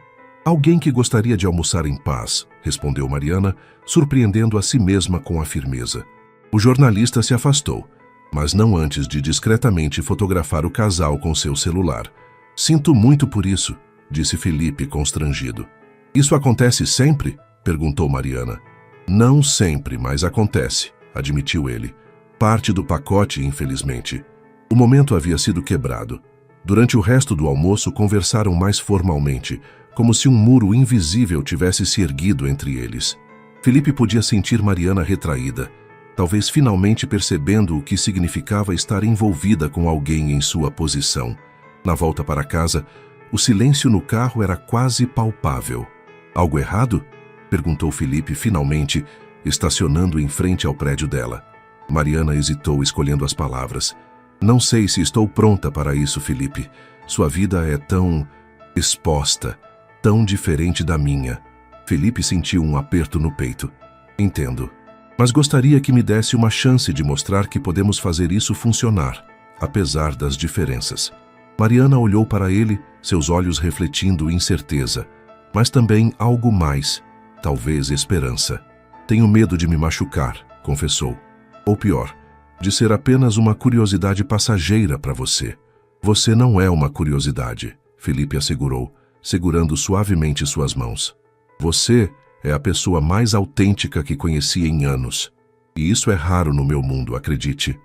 alguém que gostaria de almoçar em paz", respondeu Mariana, surpreendendo a si mesma com a firmeza. O jornalista se afastou, mas não antes de discretamente fotografar o casal com seu celular. "Sinto muito por isso", disse Felipe constrangido. "Isso acontece sempre?" perguntou Mariana. "Não sempre, mas acontece", admitiu ele. "Parte do pacote, infelizmente." O momento havia sido quebrado. Durante o resto do almoço, conversaram mais formalmente, como se um muro invisível tivesse se erguido entre eles. Felipe podia sentir Mariana retraída, talvez finalmente percebendo o que significava estar envolvida com alguém em sua posição. Na volta para casa, o silêncio no carro era quase palpável. "Algo errado?" perguntou Felipe finalmente, estacionando em frente ao prédio dela. Mariana hesitou, escolhendo as palavras. "Não sei se estou pronta para isso, Felipe. Sua vida é tão... exposta, tão diferente da minha." Felipe sentiu um aperto no peito. "Entendo. Mas gostaria que me desse uma chance de mostrar que podemos fazer isso funcionar, apesar das diferenças." Mariana olhou para ele, seus olhos refletindo incerteza, mas também algo mais, talvez esperança. "Tenho medo de me machucar", confessou. "Ou pior, de ser apenas uma curiosidade passageira para você." "Você não é uma curiosidade", Felipe assegurou, segurando suavemente suas mãos. "Você é a pessoa mais autêntica que conheci em anos. E isso é raro no meu mundo, acredite."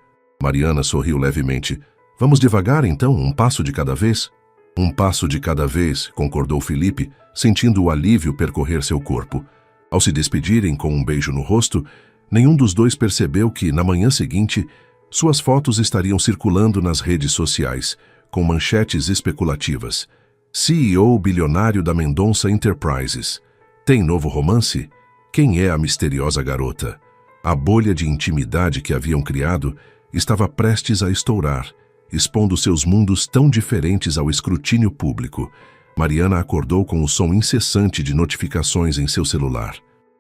Mariana sorriu levemente. "Vamos devagar, então, um passo de cada vez?" "Um passo de cada vez", concordou Felipe, sentindo o alívio percorrer seu corpo. Ao se despedirem com um beijo no rosto, nenhum dos dois percebeu que, na manhã seguinte, suas fotos estariam circulando nas redes sociais, com manchetes especulativas. "CEO bilionário da Mendonça Enterprises. Tem novo romance? Quem é a misteriosa garota?" A bolha de intimidade que haviam criado estava prestes a estourar, expondo seus mundos tão diferentes ao escrutínio público. Mariana acordou com o som incessante de notificações em seu celular.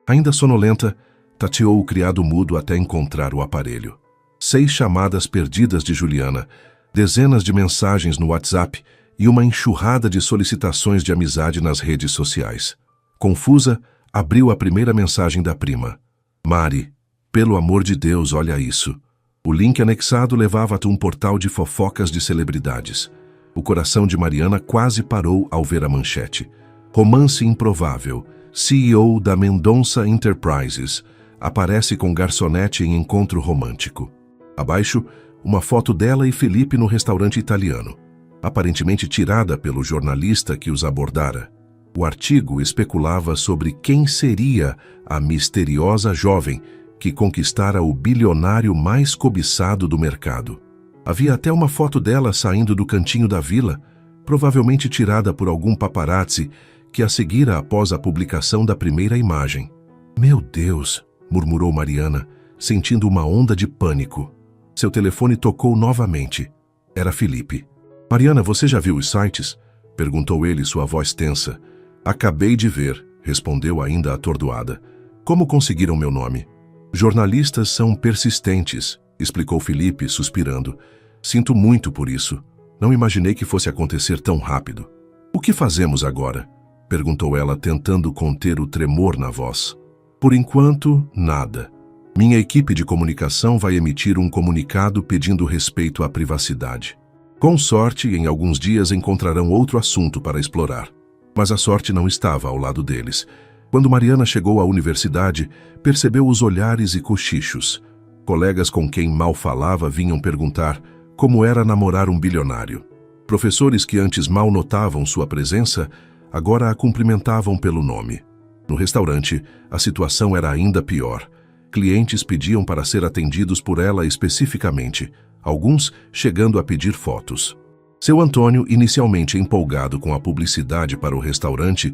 Ainda sonolenta, tateou o criado mudo até encontrar o aparelho. 6 chamadas perdidas de Juliana, dezenas de mensagens no WhatsApp e uma enxurrada de solicitações de amizade nas redes sociais. Confusa, abriu a primeira mensagem da prima. "Mari, pelo amor de Deus, olha isso." O link anexado levava a um portal de fofocas de celebridades. O coração de Mariana quase parou ao ver a manchete. "Romance improvável. CEO da Mendonça Enterprises aparece com garçonete em encontro romântico." Abaixo, uma foto dela e Felipe no restaurante italiano, aparentemente tirada pelo jornalista que os abordara. O artigo especulava sobre quem seria a misteriosa jovem que conquistara o bilionário mais cobiçado do mercado. Havia até uma foto dela saindo do cantinho da vila, provavelmente tirada por algum paparazzi que a seguira após a publicação da primeira imagem. "Meu Deus", murmurou Mariana, sentindo uma onda de pânico. Seu telefone tocou novamente. Era Felipe. "Mariana, você já viu os sites?" perguntou ele, sua voz tensa. "Acabei de ver", respondeu ainda atordoada. "Como conseguiram meu nome?" "Jornalistas são persistentes", explicou Felipe, suspirando. "Sinto muito por isso. Não imaginei que fosse acontecer tão rápido." "O que fazemos agora?" perguntou ela, tentando conter o tremor na voz. "Por enquanto, nada. Minha equipe de comunicação vai emitir um comunicado pedindo respeito à privacidade. Com sorte, em alguns dias encontrarão outro assunto para explorar." Mas a sorte não estava ao lado deles. Quando Mariana chegou à universidade, percebeu os olhares e cochichos. Colegas com quem mal falava vinham perguntar como era namorar um bilionário. Professores que antes mal notavam sua presença, agora a cumprimentavam pelo nome. No restaurante, a situação era ainda pior. Clientes pediam para ser atendidos por ela especificamente, alguns chegando a pedir fotos. Seu Antônio, inicialmente empolgado com a publicidade para o restaurante,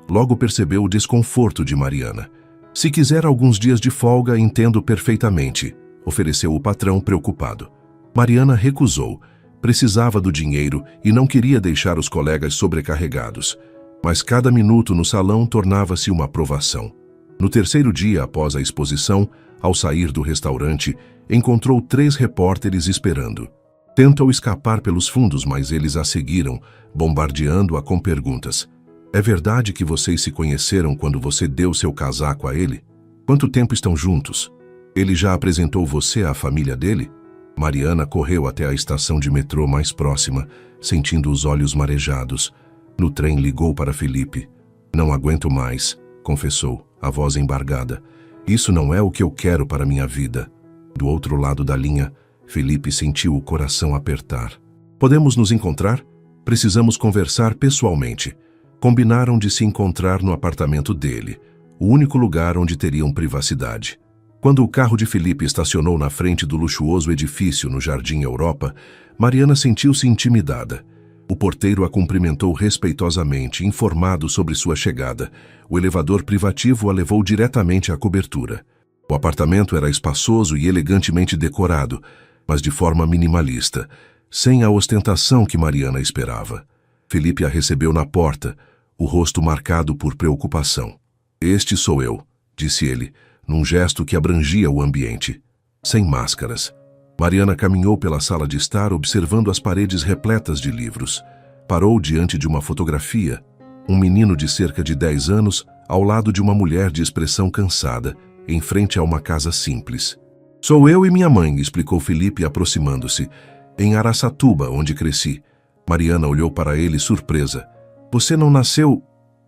logo percebeu o desconforto de Mariana. Se quiser alguns dias de folga, entendo perfeitamente, ofereceu o patrão preocupado. Mariana recusou. Precisava do dinheiro e não queria deixar os colegas sobrecarregados. Mas cada minuto no salão tornava-se uma provação. No terceiro dia após a exposição, ao sair do restaurante, encontrou 3 repórteres esperando. Tentou escapar pelos fundos, mas eles a seguiram, bombardeando-a com perguntas. É verdade que vocês se conheceram quando você deu seu casaco a ele? Quanto tempo estão juntos? Ele já apresentou você à família dele? Mariana correu até a estação de metrô mais próxima, sentindo os olhos marejados. No trem ligou para Felipe. Não aguento mais, confessou, a voz embargada. Isso não é o que eu quero para minha vida. Do outro lado da linha, Felipe sentiu o coração apertar. Podemos nos encontrar? Precisamos conversar pessoalmente. Combinaram de se encontrar no apartamento dele, o único lugar onde teriam privacidade. Quando o carro de Felipe estacionou na frente do luxuoso edifício no Jardim Europa, Mariana sentiu-se intimidada. O porteiro a cumprimentou respeitosamente, informado sobre sua chegada. O elevador privativo a levou diretamente à cobertura. O apartamento era espaçoso e elegantemente decorado, mas de forma minimalista, sem a ostentação que Mariana esperava. Felipe a recebeu na porta, o rosto marcado por preocupação. Este sou eu, disse ele, num gesto que abrangia o ambiente. Sem máscaras. Mariana caminhou pela sala de estar observando as paredes repletas de livros. Parou diante de uma fotografia. Um menino de cerca de 10 anos ao lado de uma mulher de expressão cansada, em frente a uma casa simples. Sou eu e minha mãe, explicou Felipe aproximando-se. Em Araçatuba, onde cresci. Mariana olhou para ele surpresa. Você não nasceu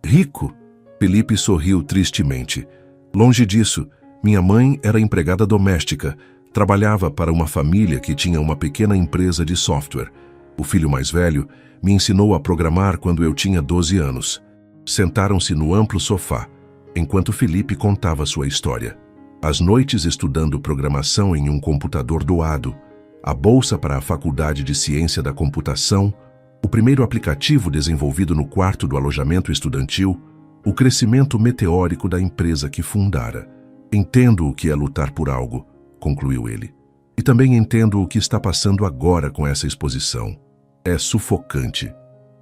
rico? Felipe sorriu tristemente. Longe disso, minha mãe era empregada doméstica. Trabalhava para uma família que tinha uma pequena empresa de software. O filho mais velho me ensinou a programar quando eu tinha 12 anos. Sentaram-se no amplo sofá, enquanto Felipe contava sua história. As noites estudando programação em um computador doado, a bolsa para a Faculdade de Ciência da Computação, o primeiro aplicativo desenvolvido no quarto do alojamento estudantil, o crescimento meteórico da empresa que fundara. Entendo o que é lutar por algo, concluiu ele. E também entendo o que está passando agora com essa exposição. É sufocante.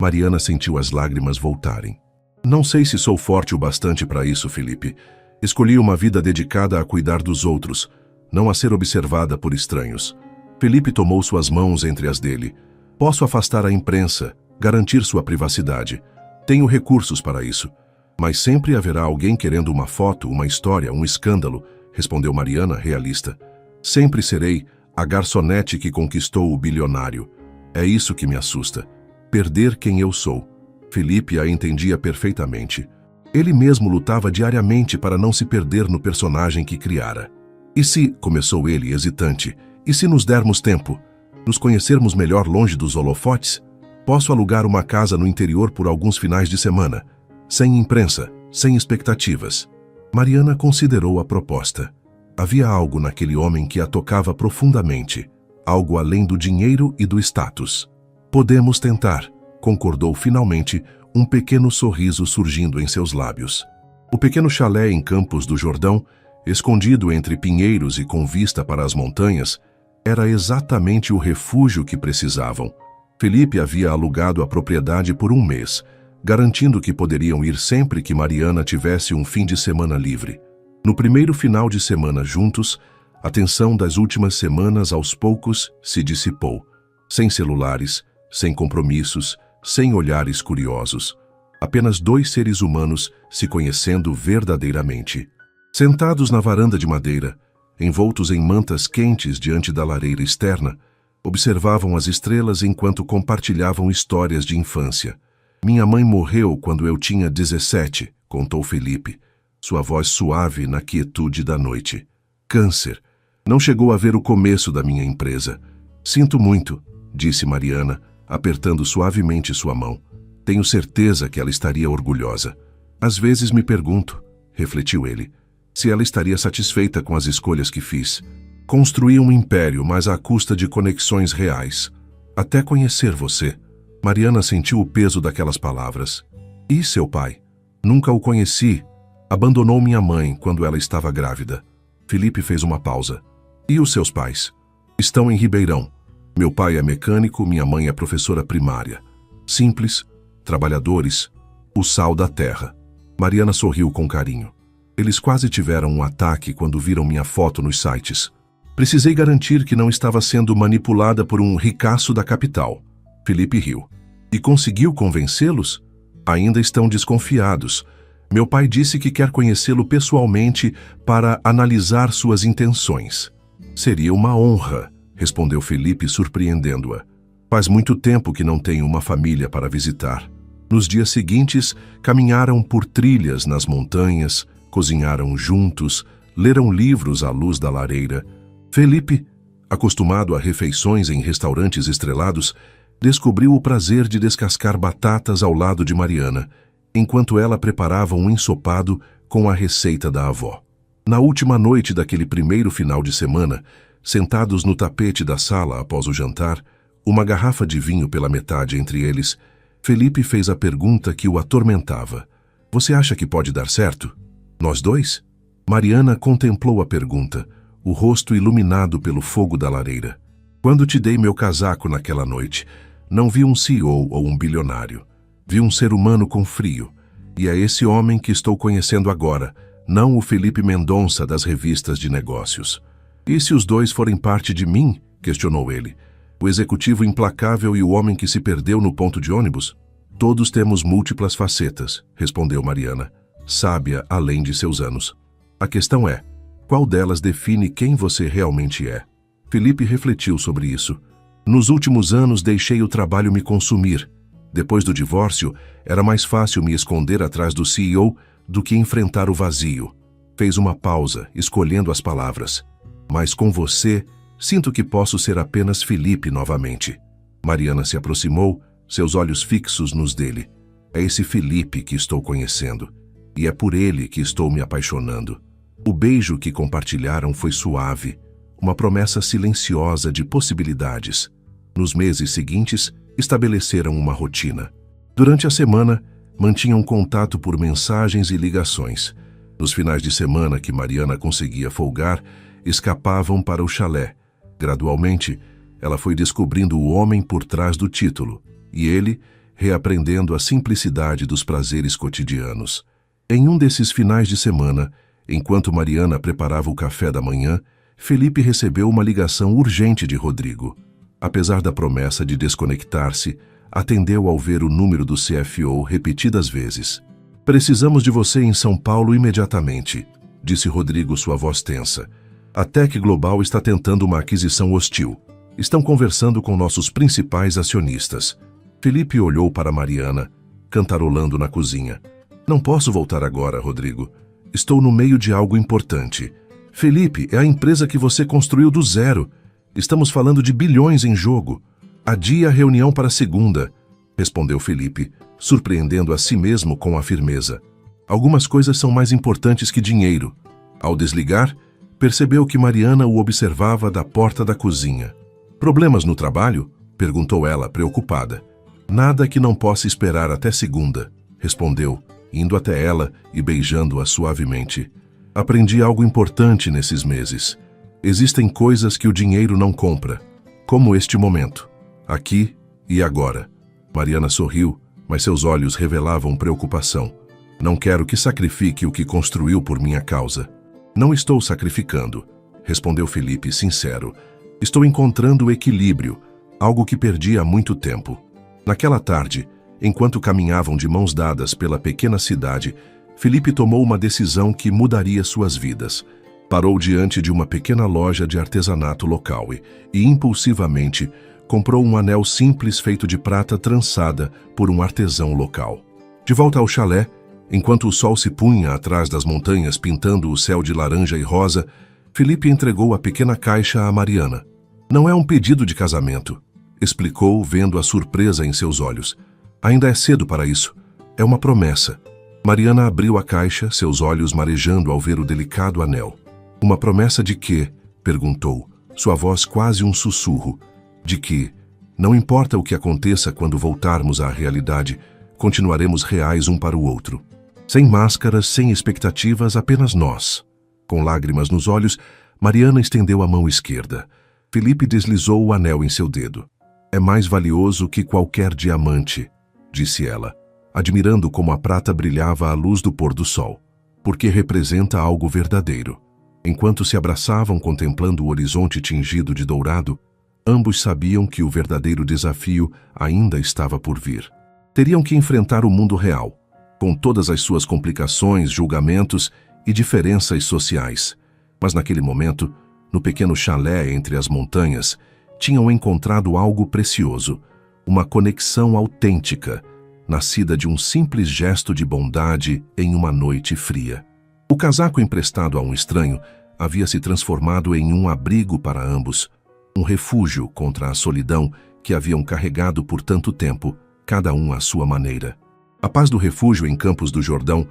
Mariana sentiu as lágrimas voltarem. Não sei se sou forte o bastante para isso, Felipe. Escolhi uma vida dedicada a cuidar dos outros, não a ser observada por estranhos. Felipe tomou suas mãos entre as dele. Posso afastar a imprensa, garantir sua privacidade. Tenho recursos para isso. Mas sempre haverá alguém querendo uma foto, uma história, um escândalo, respondeu Mariana, realista. Sempre serei a garçonete que conquistou o bilionário. É isso que me assusta. Perder quem eu sou. Felipe a entendia perfeitamente. Ele mesmo lutava diariamente para não se perder no personagem que criara. E se, começou ele, hesitante, e se nos dermos tempo, nos conhecermos melhor longe dos holofotes? Posso alugar uma casa no interior por alguns finais de semana, sem imprensa, sem expectativas. Mariana considerou a proposta. Havia algo naquele homem que a tocava profundamente, algo além do dinheiro e do status. Podemos tentar, concordou finalmente, um pequeno sorriso surgindo em seus lábios. O pequeno chalé em Campos do Jordão, escondido entre pinheiros e com vista para as montanhas, era exatamente o refúgio que precisavam. Felipe havia alugado a propriedade por 1 mês, garantindo que poderiam ir sempre que Mariana tivesse um fim de semana livre. No primeiro final de semana juntos, a tensão das últimas semanas aos poucos se dissipou. Sem celulares, sem compromissos, sem olhares curiosos. Apenas 2 seres humanos se conhecendo verdadeiramente. Sentados na varanda de madeira, envoltos em mantas quentes diante da lareira externa, observavam as estrelas enquanto compartilhavam histórias de infância. Minha mãe morreu quando eu tinha 17, contou Felipe, sua voz suave na quietude da noite. Câncer. Não chegou a ver o começo da minha empresa. Sinto muito, disse Mariana, apertando suavemente sua mão. Tenho certeza que ela estaria orgulhosa. Às vezes me pergunto, refletiu ele, se ela estaria satisfeita com as escolhas que fiz. Construí um império, mas à custa de conexões reais. Até conhecer você. Mariana sentiu o peso daquelas palavras. E seu pai? Nunca o conheci. Abandonou minha mãe quando ela estava grávida. Felipe fez uma pausa. E os seus pais? Estão em Ribeirão. Meu pai é mecânico, minha mãe é professora primária. Simples, trabalhadores, o sal da terra. Mariana sorriu com carinho. Eles quase tiveram um ataque quando viram minha foto nos sites. Precisei garantir que não estava sendo manipulada por um ricaço da capital. Felipe riu. E conseguiu convencê-los? Ainda estão desconfiados. Meu pai disse que quer conhecê-lo pessoalmente para analisar suas intenções. Seria uma honra, respondeu Felipe, surpreendendo-a. Faz muito tempo que não tenho uma família para visitar. Nos dias seguintes, caminharam por trilhas nas montanhas, cozinharam juntos, leram livros à luz da lareira. Felipe, acostumado a refeições em restaurantes estrelados, descobriu o prazer de descascar batatas ao lado de Mariana, enquanto ela preparava um ensopado com a receita da avó. Na última noite daquele primeiro final de semana, sentados no tapete da sala após o jantar, uma garrafa de vinho pela metade entre eles, Felipe fez a pergunta que o atormentava. Você acha que pode dar certo? Nós dois? Mariana contemplou a pergunta, o rosto iluminado pelo fogo da lareira. Quando te dei meu casaco naquela noite, não vi um CEO ou um bilionário. Vi um ser humano com frio. E é esse homem que estou conhecendo agora, não o Felipe Mendonça das revistas de negócios. E se os dois forem parte de mim? Questionou ele. O executivo implacável e o homem que se perdeu no ponto de ônibus? Todos temos múltiplas facetas, respondeu Mariana, sábia além de seus anos. A questão é, qual delas define quem você realmente é? Felipe refletiu sobre isso. Nos últimos anos deixei o trabalho me consumir. Depois do divórcio, era mais fácil me esconder atrás do CEO do que enfrentar o vazio. Fez uma pausa, escolhendo as palavras. Mas com você, sinto que posso ser apenas Felipe novamente. Mariana se aproximou, seus olhos fixos nos dele. É esse Felipe que estou conhecendo. E é por ele que estou me apaixonando. O beijo que compartilharam foi suave, uma promessa silenciosa de possibilidades. Nos meses seguintes, estabeleceram uma rotina. Durante a semana, mantinham contato por mensagens e ligações. Nos finais de semana que Mariana conseguia folgar, escapavam para o chalé. Gradualmente, ela foi descobrindo o homem por trás do título, e ele, reaprendendo a simplicidade dos prazeres cotidianos. Em um desses finais de semana, enquanto Mariana preparava o café da manhã, Felipe recebeu uma ligação urgente de Rodrigo. Apesar da promessa de desconectar-se, atendeu ao ver o número do CFO repetidas vezes. Precisamos de você em São Paulo imediatamente, disse Rodrigo, sua voz tensa. A Tech Global está tentando uma aquisição hostil. Estão conversando com nossos principais acionistas. Felipe olhou para Mariana, cantarolando na cozinha. Não posso voltar agora, Rodrigo. Estou no meio de algo importante. Felipe, é a empresa que você construiu do zero. Estamos falando de bilhões em jogo. Adia a reunião para segunda, respondeu Felipe, surpreendendo a si mesmo com a firmeza. Algumas coisas são mais importantes que dinheiro. Ao desligar, percebeu que Mariana o observava da porta da cozinha. Problemas no trabalho? Perguntou ela, preocupada. Nada que não possa esperar até segunda, respondeu, indo até ela e beijando-a suavemente. Aprendi algo importante nesses meses. Existem coisas que o dinheiro não compra, como este momento, aqui e agora. Mariana sorriu, mas seus olhos revelavam preocupação. Não quero que sacrifique o que construiu por minha causa. Não estou sacrificando, respondeu Felipe, sincero. Estou encontrando o equilíbrio, algo que perdi há muito tempo. Naquela tarde, enquanto caminhavam de mãos dadas pela pequena cidade, Felipe tomou uma decisão que mudaria suas vidas. Parou diante de uma pequena loja de artesanato local e impulsivamente, comprou um anel simples feito de prata trançada por um artesão local. De volta ao chalé, enquanto o sol se punha atrás das montanhas pintando o céu de laranja e rosa, Felipe entregou a pequena caixa a Mariana. Não é um pedido de casamento, explicou, vendo a surpresa em seus olhos. Ainda é cedo para isso. É uma promessa. Mariana abriu a caixa, seus olhos marejando ao ver o delicado anel. Uma promessa de quê? Perguntou, sua voz quase um sussurro. De que, Não importa o que aconteça quando voltarmos à realidade, continuaremos reais um para o outro. Sem máscaras, sem expectativas, apenas nós. Com lágrimas nos olhos, Mariana estendeu a mão esquerda. Felipe deslizou o anel em seu dedo. É mais valioso que qualquer diamante, disse ela, admirando como a prata brilhava à luz do pôr do sol, porque representa algo verdadeiro. Enquanto se abraçavam contemplando o horizonte tingido de dourado, ambos sabiam que o verdadeiro desafio ainda estava por vir. Teriam que enfrentar o mundo real, com todas as suas complicações, julgamentos e diferenças sociais. Mas naquele momento, no pequeno chalé entre as montanhas, tinham encontrado algo precioso, uma conexão autêntica, nascida de um simples gesto de bondade em uma noite fria. O casaco emprestado a um estranho havia se transformado em um abrigo para ambos, um refúgio contra a solidão que haviam carregado por tanto tempo, cada um à sua maneira. A paz do refúgio em Campos do Jordão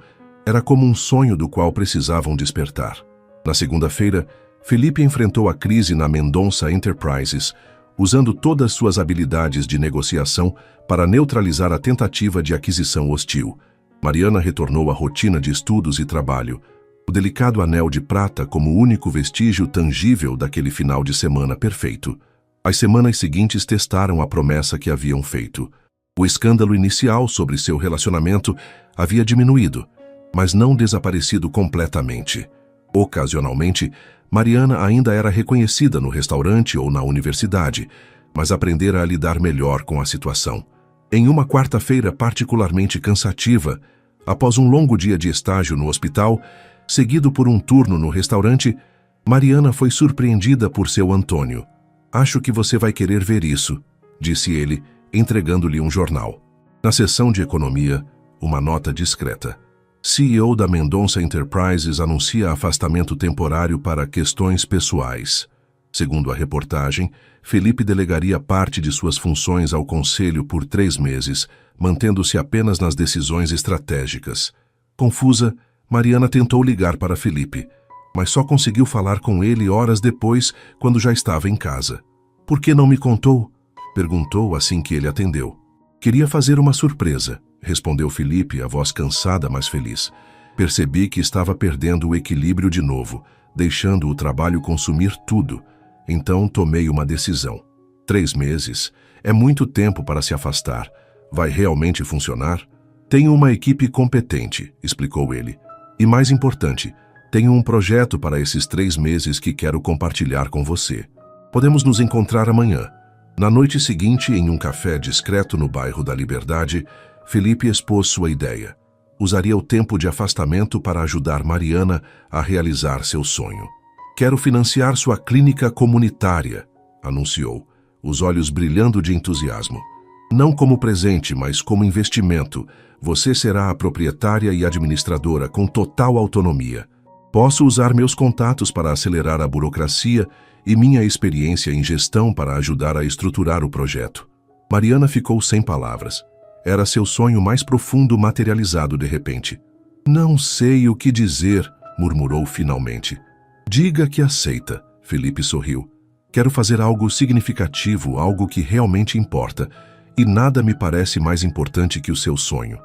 era como um sonho do qual precisavam despertar. Na segunda-feira, Felipe enfrentou a crise na Mendonça Enterprises, usando todas suas habilidades de negociação para neutralizar a tentativa de aquisição hostil. Mariana retornou à rotina de estudos e trabalho, o delicado anel de prata como o único vestígio tangível daquele final de semana perfeito. As semanas seguintes testaram a promessa que haviam feito. O escândalo inicial sobre seu relacionamento havia diminuído, mas não desaparecido completamente. Ocasionalmente, Mariana ainda era reconhecida no restaurante ou na universidade, mas aprendera a lidar melhor com a situação. Em uma quarta-feira particularmente cansativa, após um longo dia de estágio no hospital, seguido por um turno no restaurante, Mariana foi surpreendida por seu Antônio. "Acho que você vai querer ver isso", disse ele, entregando-lhe um jornal. Na seção de economia, uma nota discreta. CEO da Mendonça Enterprises anuncia afastamento temporário para questões pessoais. Segundo a reportagem, Felipe delegaria parte de suas funções ao conselho por 3 meses, mantendo-se apenas nas decisões estratégicas. Confusa, Mariana tentou ligar para Felipe, mas só conseguiu falar com ele horas depois, quando já estava em casa. "Por que não me contou?", perguntou assim que ele atendeu. "Queria fazer uma surpresa", respondeu Felipe, a voz cansada, mas feliz. "Percebi que estava perdendo o equilíbrio de novo, deixando o trabalho consumir tudo. Então tomei uma decisão. 3 meses é muito tempo para se afastar. Vai realmente funcionar? Tenho uma equipe competente", explicou ele. "E mais importante, tenho um projeto para esses 3 meses que quero compartilhar com você. Podemos nos encontrar amanhã." Na noite seguinte, em um café discreto no bairro da Liberdade, Felipe expôs sua ideia. Usaria o tempo de afastamento para ajudar Mariana a realizar seu sonho. "Quero financiar sua clínica comunitária", anunciou, os olhos brilhando de entusiasmo. "Não como presente, mas como investimento. Você será a proprietária e administradora com total autonomia. Posso usar meus contatos para acelerar a burocracia e minha experiência em gestão para ajudar a estruturar o projeto." Mariana ficou sem palavras. Era seu sonho mais profundo materializado de repente. "Não sei o que dizer", murmurou finalmente. "Diga que aceita", Felipe sorriu. "Quero fazer algo significativo, algo que realmente importa, e nada me parece mais importante que o seu sonho."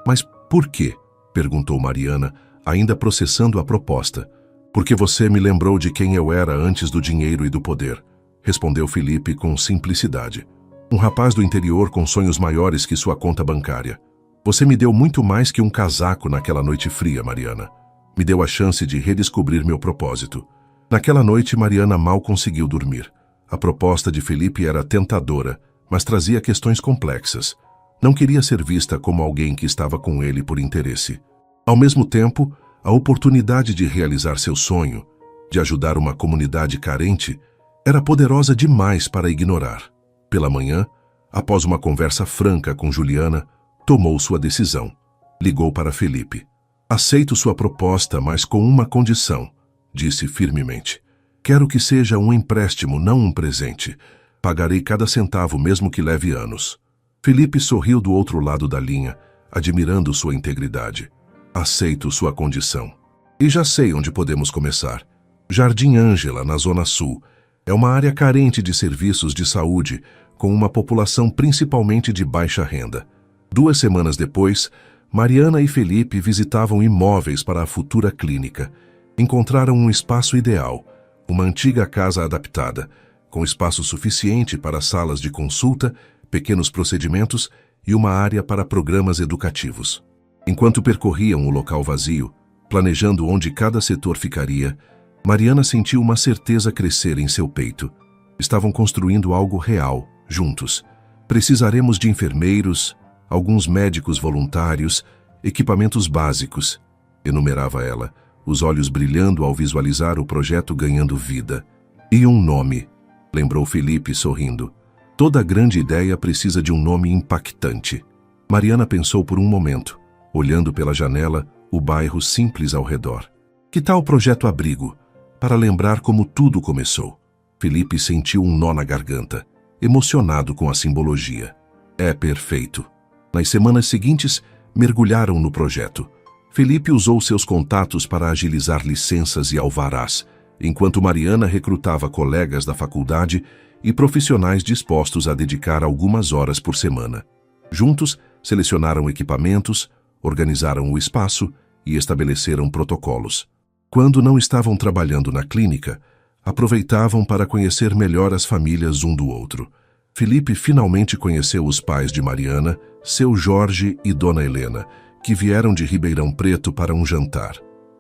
"Mas por quê?", perguntou Mariana, ainda processando a proposta. "Porque você me lembrou de quem eu era antes do dinheiro e do poder", respondeu Felipe com simplicidade. "Um rapaz do interior com sonhos maiores que sua conta bancária. Você me deu muito mais que um casaco naquela noite fria, Mariana. Me deu a chance de redescobrir meu propósito." Naquela noite, Mariana mal conseguiu dormir. A proposta de Felipe era tentadora, mas trazia questões complexas. Não queria ser vista como alguém que estava com ele por interesse. Ao mesmo tempo, a oportunidade de realizar seu sonho, de ajudar uma comunidade carente, era poderosa demais para ignorar. Pela manhã, após uma conversa franca com Juliana, tomou sua decisão. Ligou para Felipe. "Aceito sua proposta, mas com uma condição", disse firmemente. "Quero que seja um empréstimo, não um presente. Pagarei cada centavo, mesmo que leve anos." Felipe sorriu do outro lado da linha, admirando sua integridade. "Aceito sua condição. E já sei onde podemos começar. Jardim Ângela, na Zona Sul. É uma área carente de serviços de saúde, com uma população principalmente de baixa renda. 2 semanas depois, Mariana e Felipe visitavam imóveis para a futura clínica. Encontraram um espaço ideal, uma antiga casa adaptada, com espaço suficiente para salas de consulta, pequenos procedimentos e uma área para programas educativos. Enquanto percorriam o local vazio, planejando onde cada setor ficaria, Mariana sentiu uma certeza crescer em seu peito. Estavam construindo algo real, juntos. Precisaremos de enfermeiros, alguns médicos voluntários, equipamentos básicos, enumerava ela, os olhos brilhando ao visualizar o projeto ganhando vida. E um nome, lembrou Felipe sorrindo. Toda grande ideia precisa de um nome impactante. Mariana pensou por um momento, olhando pela janela o bairro simples ao redor. Que tal o projeto Abrigo, para lembrar como tudo começou? Felipe sentiu um nó na garganta, emocionado com a simbologia. É perfeito. Nas semanas seguintes, mergulharam no projeto. Felipe usou seus contatos para agilizar licenças e alvarás, enquanto Mariana recrutava colegas da faculdade e profissionais dispostos a dedicar algumas horas por semana. Juntos, selecionaram equipamentos, organizaram o espaço e estabeleceram protocolos. Quando não estavam trabalhando na clínica, aproveitavam para conhecer melhor as famílias um do outro. Felipe finalmente conheceu os pais de Mariana, seu Jorge e Dona Helena, que vieram de Ribeirão Preto para um jantar.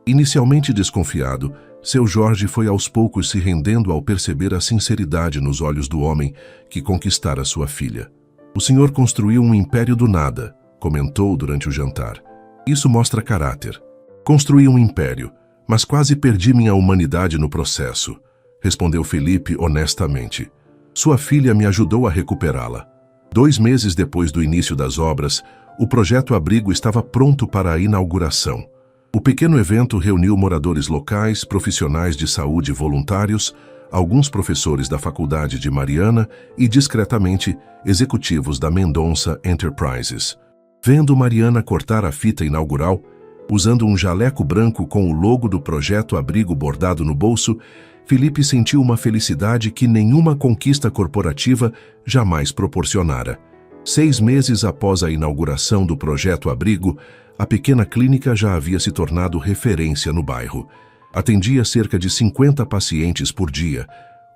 Inicialmente desconfiado, seu Jorge foi aos poucos se rendendo ao perceber a sinceridade nos olhos do homem que conquistara sua filha. O senhor construiu um império do nada, comentou durante o jantar. Isso mostra caráter. Construí um império, mas quase perdi minha humanidade no processo, respondeu Felipe honestamente. Sua filha me ajudou a recuperá-la. 2 meses depois do início das obras, o projeto Abrigo estava pronto para a inauguração. O pequeno evento reuniu moradores locais, profissionais de saúde voluntários, alguns professores da faculdade de Mariana e, discretamente, executivos da Mendonça Enterprises. Vendo Mariana cortar a fita inaugural, usando um jaleco branco com o logo do projeto Abrigo bordado no bolso, Felipe sentiu uma felicidade que nenhuma conquista corporativa jamais proporcionara. 6 meses após a inauguração do projeto Abrigo, a pequena clínica já havia se tornado referência no bairro. Atendia cerca de 50 pacientes por dia,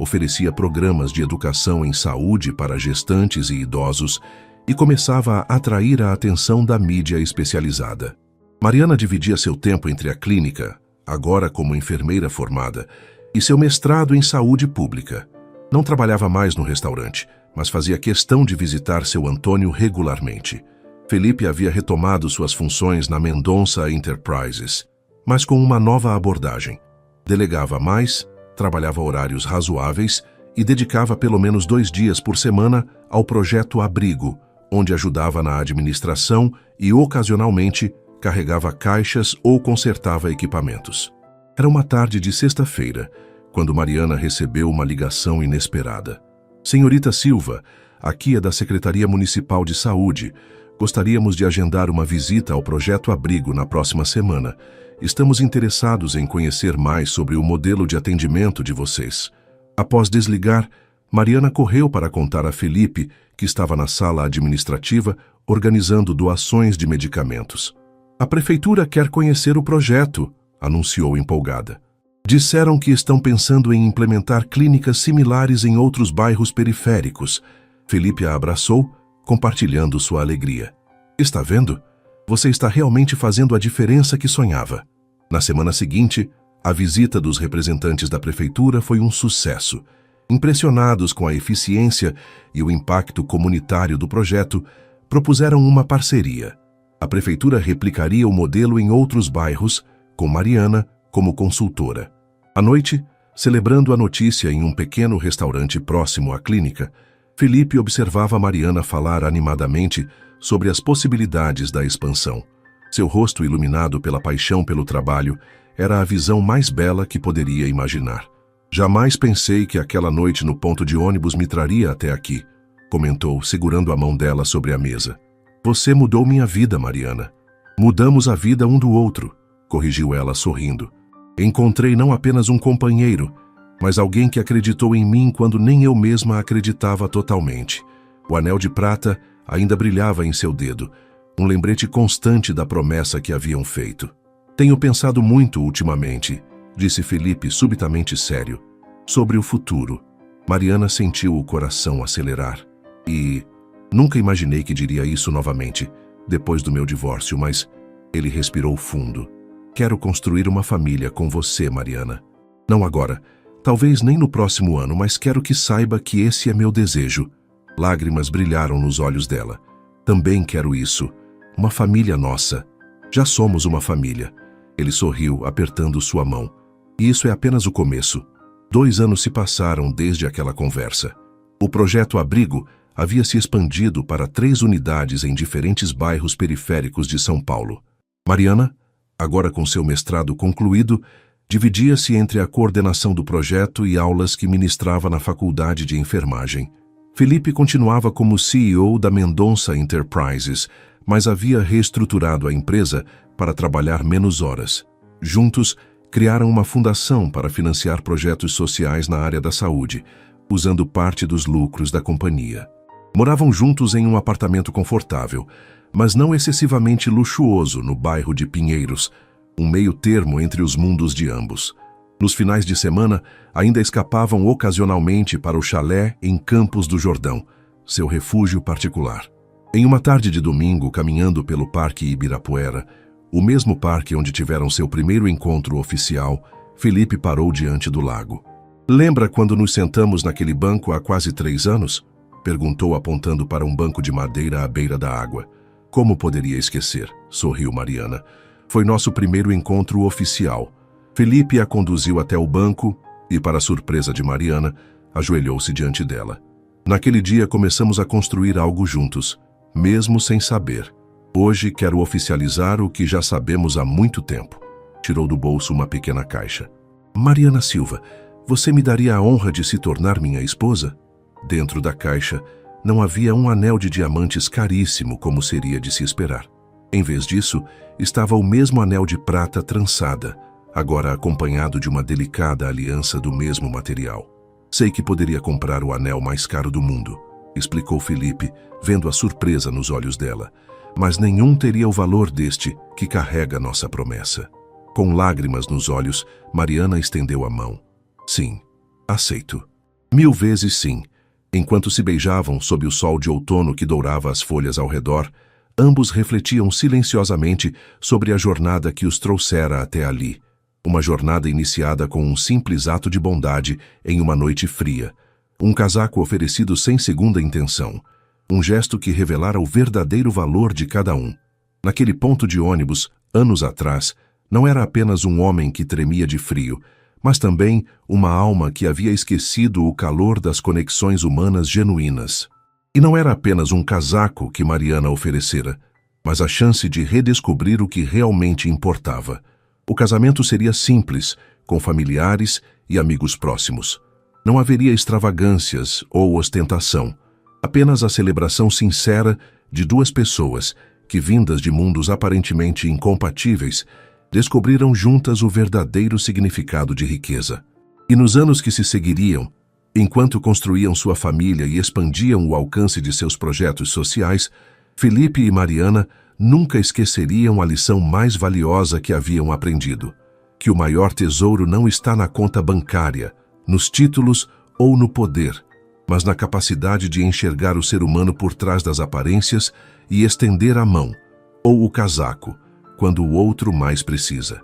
oferecia programas de educação em saúde para gestantes e idosos e começava a atrair a atenção da mídia especializada. Mariana dividia seu tempo entre a clínica, agora como enfermeira formada, e seu mestrado em saúde pública. Não trabalhava mais no restaurante, mas fazia questão de visitar seu Antônio regularmente. Felipe havia retomado suas funções na Mendonça Enterprises, mas com uma nova abordagem. Delegava mais, trabalhava horários razoáveis e dedicava pelo menos 2 dias por semana ao projeto Abrigo, onde ajudava na administração e, ocasionalmente, carregava caixas ou consertava equipamentos. Era uma tarde de sexta-feira, quando Mariana recebeu uma ligação inesperada. Senhorita Silva, aqui é da Secretaria Municipal de Saúde. Gostaríamos de agendar uma visita ao projeto Abrigo na próxima semana. Estamos interessados em conhecer mais sobre o modelo de atendimento de vocês. Após desligar, Mariana correu para contar a Felipe, que estava na sala administrativa, organizando doações de medicamentos. A prefeitura quer conhecer o projeto, anunciou empolgada. Disseram que estão pensando em implementar clínicas similares em outros bairros periféricos. Felipe a abraçou, compartilhando sua alegria. Está vendo? Você está realmente fazendo a diferença que sonhava. Na semana seguinte, a visita dos representantes da prefeitura foi um sucesso. Impressionados com a eficiência e o impacto comunitário do projeto, propuseram uma parceria. A prefeitura replicaria o modelo em outros bairros, com Mariana como consultora. À noite, celebrando a notícia em um pequeno restaurante próximo à clínica, Felipe observava Mariana falar animadamente sobre as possibilidades da expansão. Seu rosto iluminado pela paixão pelo trabalho era a visão mais bela que poderia imaginar. Jamais pensei que aquela noite no ponto de ônibus me traria até aqui, comentou, segurando a mão dela sobre a mesa. Você mudou minha vida, Mariana. Mudamos a vida um do outro, corrigiu ela sorrindo. Encontrei não apenas um companheiro, mas alguém que acreditou em mim quando nem eu mesma acreditava totalmente. O anel de prata ainda brilhava em seu dedo, um lembrete constante da promessa que haviam feito. Tenho pensado muito ultimamente, disse Felipe subitamente sério, sobre o futuro. Mariana sentiu o coração acelerar. E nunca imaginei que diria isso novamente, depois do meu divórcio, mas ele respirou fundo. Quero construir uma família com você, Mariana. Não agora, talvez nem no próximo ano, mas quero que saiba que esse é meu desejo. Lágrimas brilharam nos olhos dela. Também quero isso. Uma família nossa. Já somos uma família. Ele sorriu, apertando sua mão. E isso é apenas o começo. 2 anos se passaram desde aquela conversa. O projeto Abrigo havia se expandido para 3 unidades em diferentes bairros periféricos de São Paulo. Mariana, agora com seu mestrado concluído, dividia-se entre a coordenação do projeto e aulas que ministrava na faculdade de enfermagem. Felipe continuava como CEO da Mendonça Enterprises, mas havia reestruturado a empresa para trabalhar menos horas. Juntos, criaram uma fundação para financiar projetos sociais na área da saúde, usando parte dos lucros da companhia. Moravam juntos em um apartamento confortável, mas não excessivamente luxuoso no bairro de Pinheiros, um meio termo entre os mundos de ambos. Nos finais de semana, ainda escapavam ocasionalmente para o chalé em Campos do Jordão, seu refúgio particular. Em uma tarde de domingo, caminhando pelo Parque Ibirapuera, o mesmo parque onde tiveram seu primeiro encontro oficial, Felipe parou diante do lago. Lembra quando nos sentamos naquele banco há quase 3 anos? Perguntou apontando para um banco de madeira à beira da água. Como poderia esquecer? Sorriu Mariana. Foi nosso primeiro encontro oficial. Felipe a conduziu até o banco e, para surpresa de Mariana, ajoelhou-se diante dela. Naquele dia começamos a construir algo juntos, mesmo sem saber. Hoje quero oficializar o que já sabemos há muito tempo. Tirou do bolso uma pequena caixa. Mariana Silva, você me daria a honra de se tornar minha esposa? Dentro da caixa não havia um anel de diamantes caríssimo como seria de se esperar. Em vez disso, estava o mesmo anel de prata trançada, agora acompanhado de uma delicada aliança do mesmo material. Sei que poderia comprar o anel mais caro do mundo, explicou Felipe, vendo a surpresa nos olhos dela, mas nenhum teria o valor deste que carrega nossa promessa. Com lágrimas nos olhos, Mariana estendeu a mão. Sim, aceito. 1000 vezes sim. Enquanto se beijavam sob o sol de outono que dourava as folhas ao redor, ambos refletiam silenciosamente sobre a jornada que os trouxera até ali. Uma jornada iniciada com um simples ato de bondade em uma noite fria. Um casaco oferecido sem segunda intenção. Um gesto que revelara o verdadeiro valor de cada um. Naquele ponto de ônibus, anos atrás, não era apenas um homem que tremia de frio, mas também uma alma que havia esquecido o calor das conexões humanas genuínas. E não era apenas um casaco que Mariana oferecera, mas a chance de redescobrir o que realmente importava. O casamento seria simples, com familiares e amigos próximos. Não haveria extravagâncias ou ostentação, apenas a celebração sincera de 2 pessoas que, vindas de mundos aparentemente incompatíveis, descobriram juntas o verdadeiro significado de riqueza. E nos anos que se seguiriam, enquanto construíam sua família e expandiam o alcance de seus projetos sociais, Felipe e Mariana nunca esqueceriam a lição mais valiosa que haviam aprendido: que o maior tesouro não está na conta bancária, nos títulos ou no poder, mas na capacidade de enxergar o ser humano por trás das aparências e estender a mão, ou o casaco, quando o outro mais precisa.